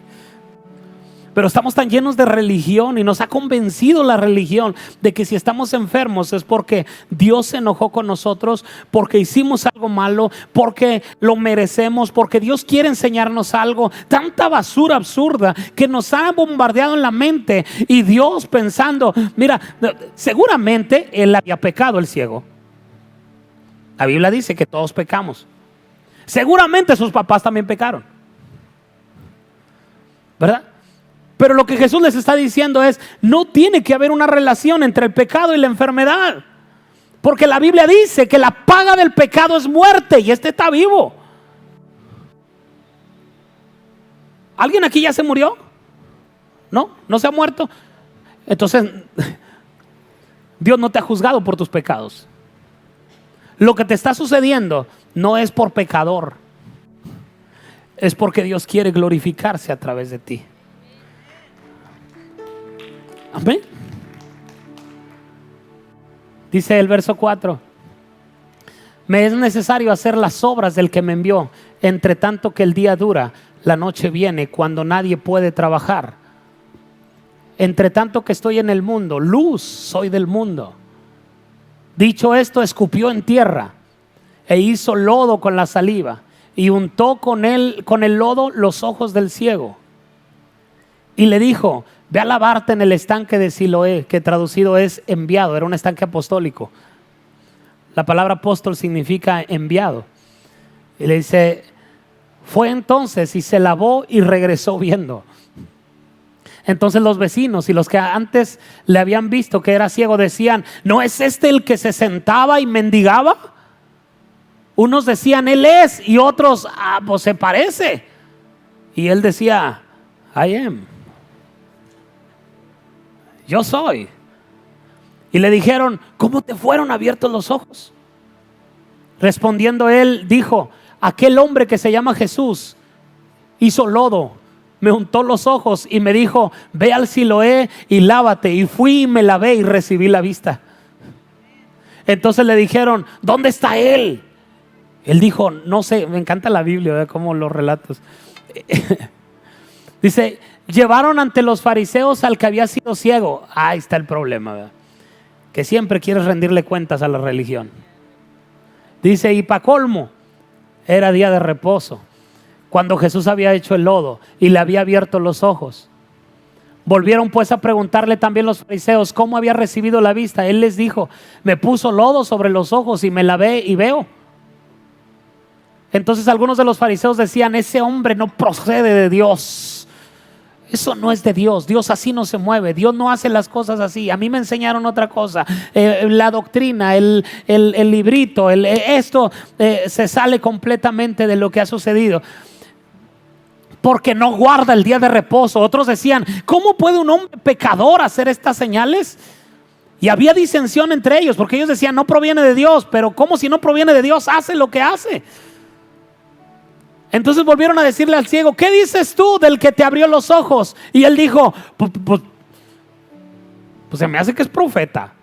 Pero estamos tan llenos de religión y nos ha convencido la religión de que si estamos enfermos es porque Dios se enojó con nosotros, porque hicimos algo malo, porque lo merecemos, porque Dios quiere enseñarnos algo. Tanta basura absurda que nos ha bombardeado en la mente, y Dios pensando: mira, seguramente él había pecado, el ciego. La Biblia dice que todos pecamos. Seguramente sus papás también pecaron, ¿verdad? Pero lo que Jesús les está diciendo es: no tiene que haber una relación entre el pecado y la enfermedad, porque la Biblia dice que la paga del pecado es muerte, y este está vivo. ¿Alguien aquí ya se murió? ¿No? ¿No se ha muerto? Entonces Dios no te ha juzgado por tus pecados. Lo que te está sucediendo no es por pecador, es porque Dios quiere glorificarse a través de ti. Amén. Dice el verso 4: me es necesario hacer las obras del que me envió, entre tanto que el día dura, la noche viene cuando nadie puede trabajar. Entre tanto que estoy en el mundo, luz soy del mundo. Dicho esto, escupió en tierra e hizo lodo con la saliva, y untó con el lodo los ojos del ciego, y le dijo: ve a lavarte en el estanque de Siloé, que traducido es enviado. Era un estanque apostólico. La palabra apóstol significa enviado. Y le dice: fue entonces y se lavó y regresó viendo. Entonces los vecinos y los que antes le habían visto que era ciego decían: ¿no es este el que se sentaba y mendigaba? Unos decían: él es, y otros: pues se parece. Y él decía: I am. Yo soy. Y le dijeron: ¿cómo te fueron abiertos los ojos? Respondiendo él dijo: aquel hombre que se llama Jesús hizo lodo, me untó los ojos y me dijo: ve al Siloé y lávate. Y fui y me lavé y recibí la vista. Entonces le dijeron: ¿dónde está él? Él dijo: no sé. Me encanta la Biblia, ¿verdad? Como los relatos. Dice: llevaron ante los fariseos al que había sido ciego. Ahí está el problema, ¿verdad? Que siempre quieres rendirle cuentas a la religión. Dice: y para colmo, era día de reposo, cuando Jesús había hecho el lodo y le había abierto los ojos. Volvieron pues a preguntarle también los fariseos cómo había recibido la vista. Él les dijo: me puso lodo sobre los ojos y me lavé y veo. Entonces algunos de los fariseos decían: ese hombre no procede de Dios. Eso no es de Dios. Dios así no se mueve. Dios no hace las cosas así. A mí me enseñaron otra cosa. La doctrina, el librito, esto se sale completamente de lo que ha sucedido, porque no guarda el día de reposo. Otros decían: ¿cómo puede un hombre pecador hacer estas señales? Y había disensión entre ellos, porque ellos decían: no proviene de Dios. Pero ¿cómo si no proviene de Dios hace lo que hace? Entonces volvieron a decirle al ciego: ¿qué dices tú del que te abrió los ojos? Y él dijo: pues se me hace que es profeta.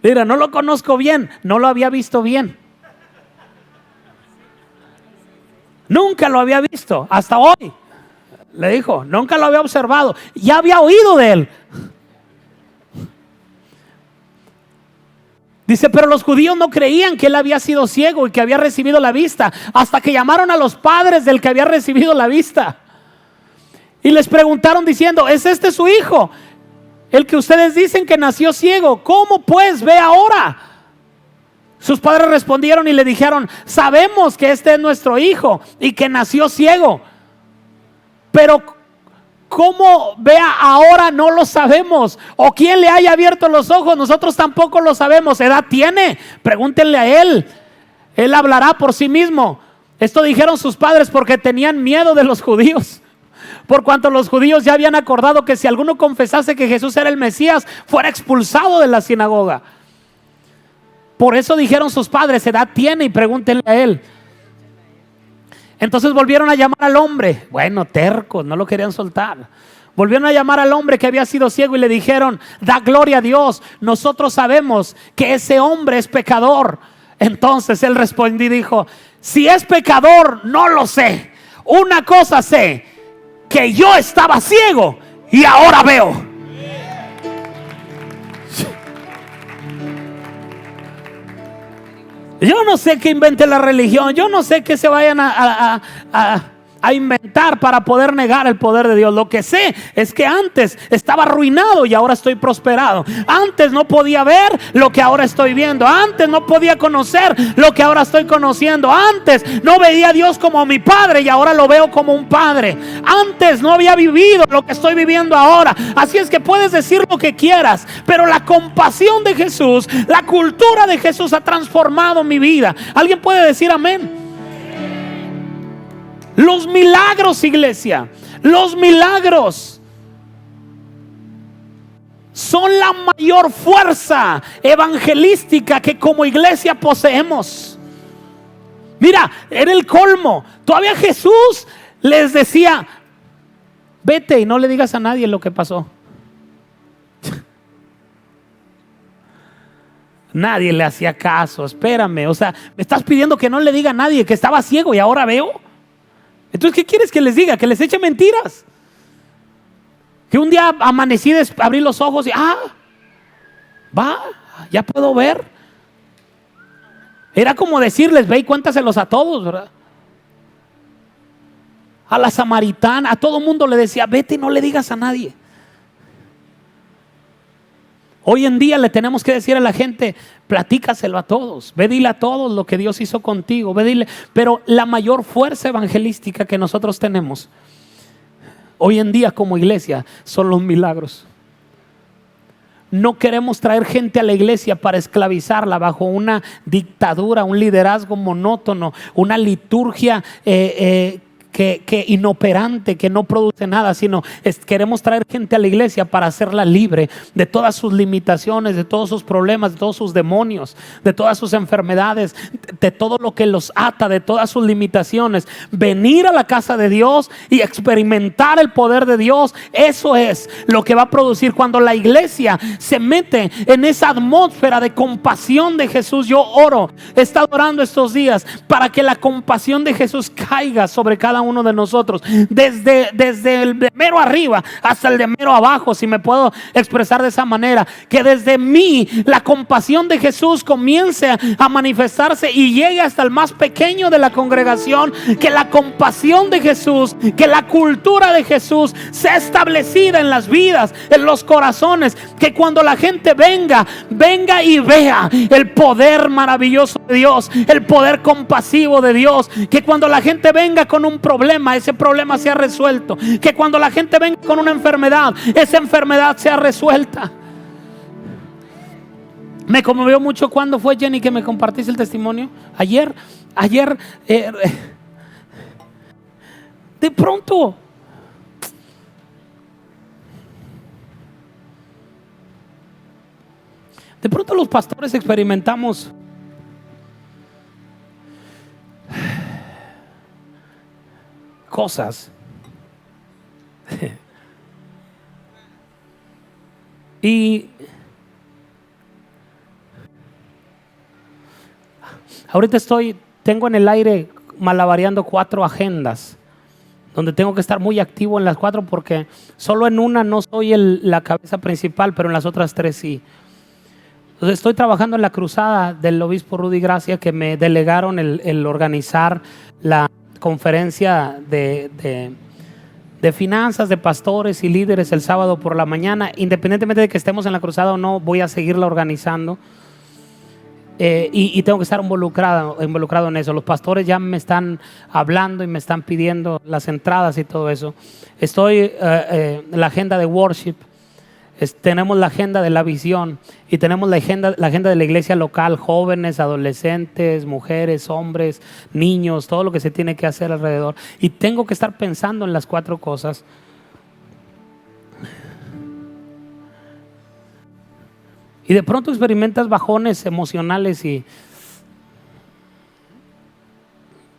Mira, no lo conozco bien, no lo había visto bien. Nunca lo había visto, hasta hoy. Le dijo, nunca lo había observado, ya había oído de él. Dice, pero los judíos no creían que él había sido ciego y que había recibido la vista, hasta que llamaron a los padres del que había recibido la vista y les preguntaron diciendo: ¿es este su hijo, el que ustedes dicen que nació ciego? ¿Cómo pues ve ahora? Sus padres respondieron y le dijeron: sabemos que este es nuestro hijo y que nació ciego, pero ¿cómo vea ahora? No lo sabemos. O quién le haya abierto los ojos, nosotros tampoco lo sabemos. ¿Edad tiene? Pregúntenle a él, él hablará por sí mismo. Esto dijeron sus padres porque tenían miedo de los judíos, por cuanto los judíos ya habían acordado que si alguno confesase que Jesús era el Mesías, fuera expulsado de la sinagoga. Por eso dijeron sus padres: ¿edad tiene? Y pregúntenle a él. Entonces volvieron a llamar al hombre. Bueno, tercos, no lo querían soltar. Volvieron a llamar al hombre que había sido ciego y le dijeron: da gloria a Dios, nosotros sabemos que ese hombre es pecador. Entonces él respondió y dijo: si es pecador, no lo sé. Una cosa sé, que yo estaba ciego y ahora veo. Yo no sé qué invente la religión, yo no sé qué se vayan a inventar para poder negar el poder de Dios. Lo que sé es que antes estaba arruinado y ahora estoy prosperado. Antes no podía ver lo que ahora estoy viendo. Antes no podía conocer lo que ahora estoy conociendo. Antes no veía a Dios como mi padre y ahora lo veo como un padre. Antes no había vivido lo que estoy viviendo ahora. Así es que puedes decir lo que quieras, pero la compasión de Jesús, la cultura de Jesús ha transformado mi vida. ¿Alguien puede decir amén? Los milagros, iglesia, los milagros son la mayor fuerza evangelística que como iglesia poseemos. Mira, era el colmo. Todavía Jesús les decía: vete y no le digas a nadie lo que pasó. Nadie le hacía caso. Espérame, o sea, me estás pidiendo que no le diga a nadie que estaba ciego y ahora veo. Entonces, ¿qué quieres que les diga? ¿Que les eche mentiras? Que un día amanecí, abrí los ojos y ya puedo ver. Era como decirles: ve y cuéntaselos a todos, ¿verdad? A la samaritana, a todo mundo le decía: vete y no le digas a nadie. Hoy en día le tenemos que decir a la gente: platícaselo a todos, ve, dile a todos lo que Dios hizo contigo, ve, dile. Pero la mayor fuerza evangelística que nosotros tenemos hoy en día como iglesia son los milagros. No queremos traer gente a la iglesia para esclavizarla bajo una dictadura, un liderazgo monótono, una liturgia que inoperante, que no produce nada, sino queremos traer gente a la iglesia para hacerla libre de todas sus limitaciones, de todos sus problemas, de todos sus demonios, de todas sus enfermedades, de todo lo que los ata, de todas sus limitaciones. Venir a la casa de Dios y experimentar el poder de Dios, eso es lo que va a producir cuando la iglesia se mete en esa atmósfera de compasión de Jesús. Yo oro, he estado orando estos días para que la compasión de Jesús caiga sobre cada uno de nosotros, desde el de mero arriba hasta el de mero abajo, si me puedo expresar de esa manera. Que desde mí la compasión de Jesús comience a manifestarse y llegue hasta el más pequeño de la congregación. Que la compasión de Jesús, que la cultura de Jesús sea establecida en las vidas, en los corazones. Que cuando la gente venga y vea el poder maravilloso de Dios, el poder compasivo de Dios. Que cuando la gente venga con un problema, ese problema sea resuelto. Que cuando la gente venga con una enfermedad, esa enfermedad sea resuelta. Me conmovió mucho cuando fue, Jenny, que me compartiste el testimonio ayer. De pronto los pastores experimentamos cosas. Y ahorita tengo en el aire malabareando 4 agendas, donde tengo que estar muy activo en las 4, porque solo en una no soy la cabeza principal, pero en las otras 3 sí. Entonces estoy trabajando en la cruzada del obispo Rudy Gracia, que me delegaron el organizar la conferencia de finanzas, de pastores y líderes el sábado por la mañana. Independientemente de que estemos en la cruzada o no, voy a seguirla organizando. Y tengo que estar involucrado en eso. Los pastores ya me están hablando y me están pidiendo las entradas y todo eso. Estoy en la agenda de worship. Tenemos la agenda de la visión y tenemos la agenda de la iglesia local, jóvenes, adolescentes, mujeres, hombres, niños, todo lo que se tiene que hacer alrededor. Y tengo que estar pensando en las 4 cosas. Y de pronto experimentas bajones emocionales y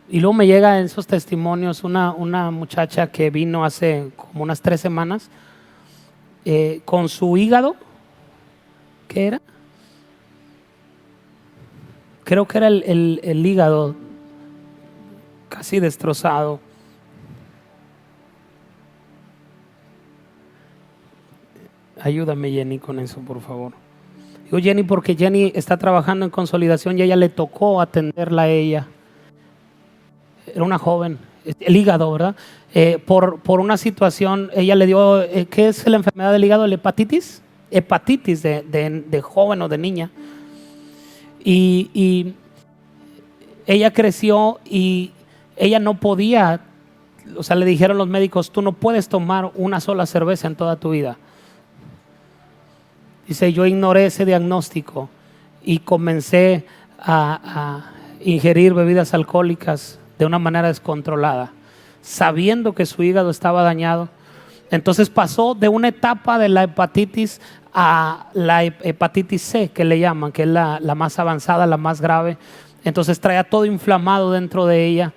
luego me llegan esos testimonios. Una muchacha que vino hace como unas 3 semanas con su hígado, ¿qué era? Creo que era el hígado casi destrozado. Ayúdame, Jenny, con eso, por favor. Digo Jenny porque Jenny está trabajando en consolidación y a ella le tocó atenderla a ella. Era una joven, el hígado, ¿verdad? Por una situación, ella le dio, ¿qué es la enfermedad del hígado? ¿La hepatitis? Hepatitis de joven o de niña. Y ella creció y ella no podía, o sea, le dijeron los médicos, tú no puedes tomar una sola cerveza en toda tu vida. Dice, yo ignoré ese diagnóstico y comencé a ingerir bebidas alcohólicas de una manera descontrolada, sabiendo que su hígado estaba dañado. Entonces pasó de una etapa de la hepatitis a la hepatitis C, que le llaman, que es la más avanzada, la más grave. Entonces traía todo inflamado dentro de ella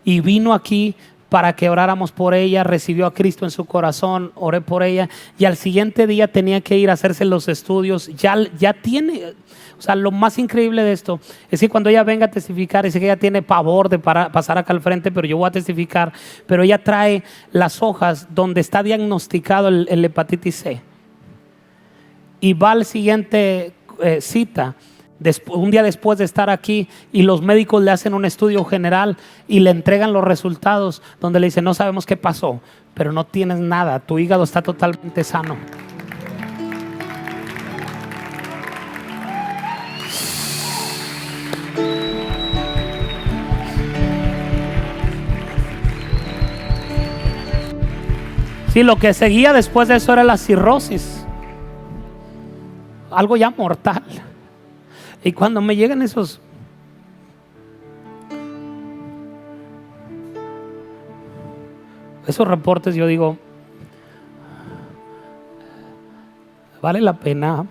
y vino aquí para que oráramos por ella. Recibió a Cristo en su corazón, oré por ella y al siguiente día tenía que ir a hacerse los estudios. Ya tiene, o sea, lo más increíble de esto es que cuando ella venga a testificar, dice que ella tiene pavor de pasar acá al frente, pero yo voy a testificar. Pero ella trae las hojas donde está diagnosticado el hepatitis C y va al siguiente cita. Un día después de estar aquí y los médicos le hacen un estudio general y le entregan los resultados donde le dicen, no sabemos qué pasó, pero no tienes nada, tu hígado está totalmente sano. Sí, lo que seguía después de eso era la cirrosis, algo ya mortal. Y cuando me llegan esos reportes, yo digo, vale la pena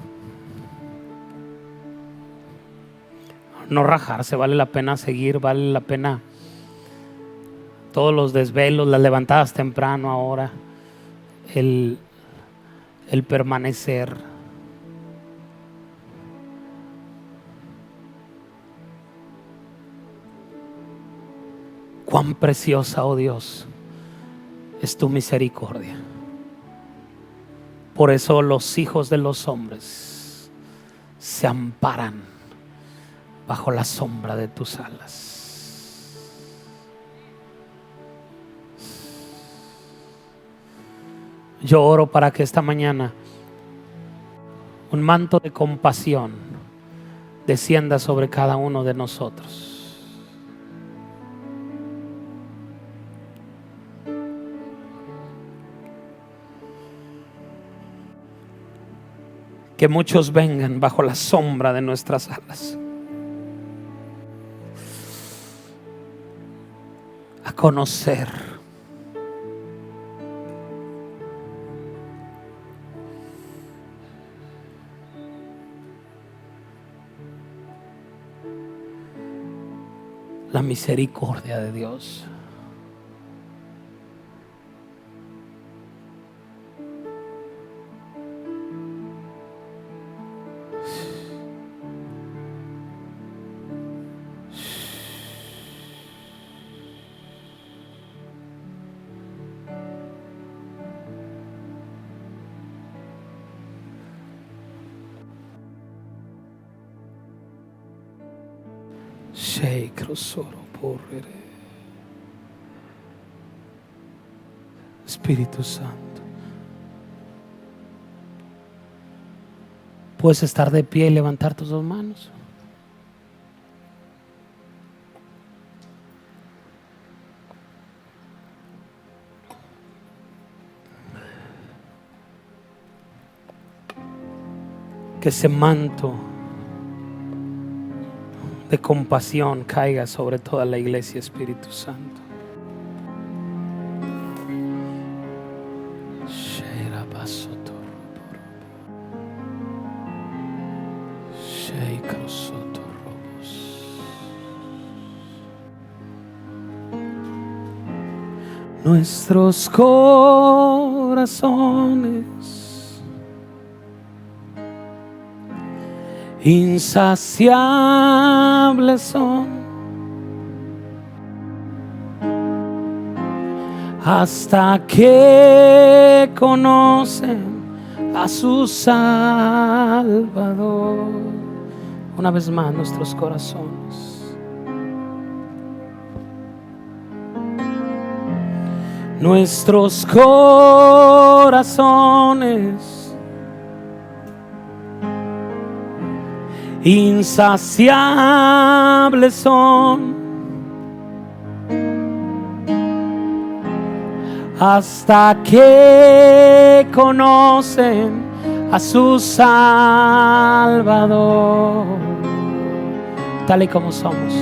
no rajarse, vale la pena seguir, vale la pena todos los desvelos, las levantadas temprano ahora, el permanecer. Cuán preciosa, oh Dios, es tu misericordia. Por eso los hijos de los hombres se amparan bajo la sombra de tus alas. Yo oro para que esta mañana un manto de compasión descienda sobre cada uno de nosotros. Que muchos vengan bajo la sombra de nuestras alas a conocer la misericordia de Dios. Espíritu Santo. Puedes estar de pie y levantar tus dos manos. Que ese manto de compasión caiga sobre toda la iglesia, Espíritu Santo. Nuestros corazones insaciables son hasta que conocen a su Salvador. Una vez más, nuestros corazones. Nuestros corazones insaciables son hasta que conocen a su Salvador, tal y como somos.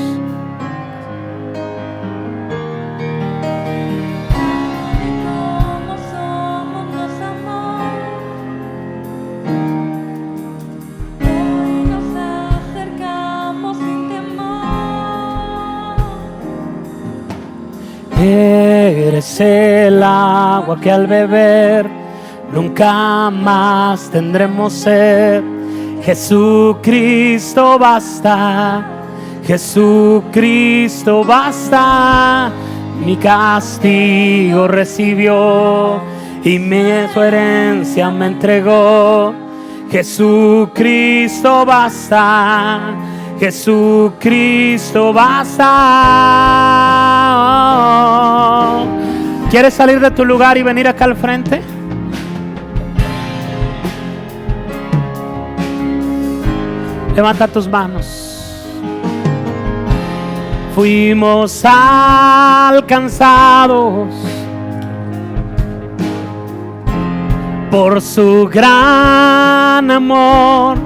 Eres el agua que al beber nunca más tendremos sed. Jesucristo basta, Jesucristo basta. Mi castigo recibió y su herencia me entregó. Jesucristo basta, Jesucristo basta. ¿Quieres salir de tu lugar y venir acá al frente? Levanta tus manos. Fuimos alcanzados por su gran amor.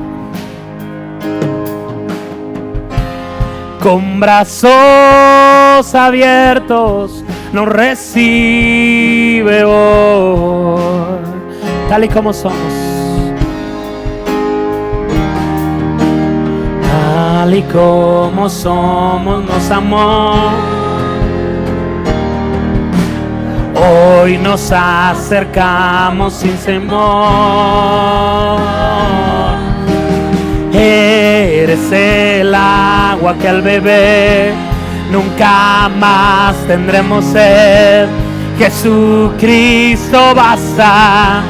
Con brazos abiertos nos recibe hoy, tal y como somos. Tal y como somos nos amó. Hoy nos acercamos sin temor. Eres el agua que al beber nunca más tendremos sed. Jesucristo basta,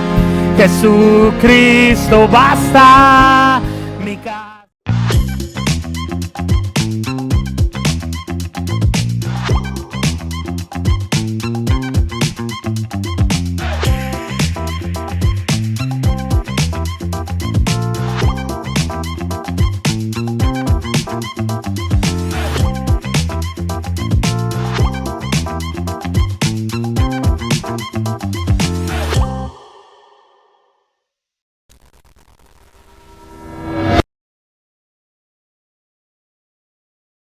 Jesucristo basta.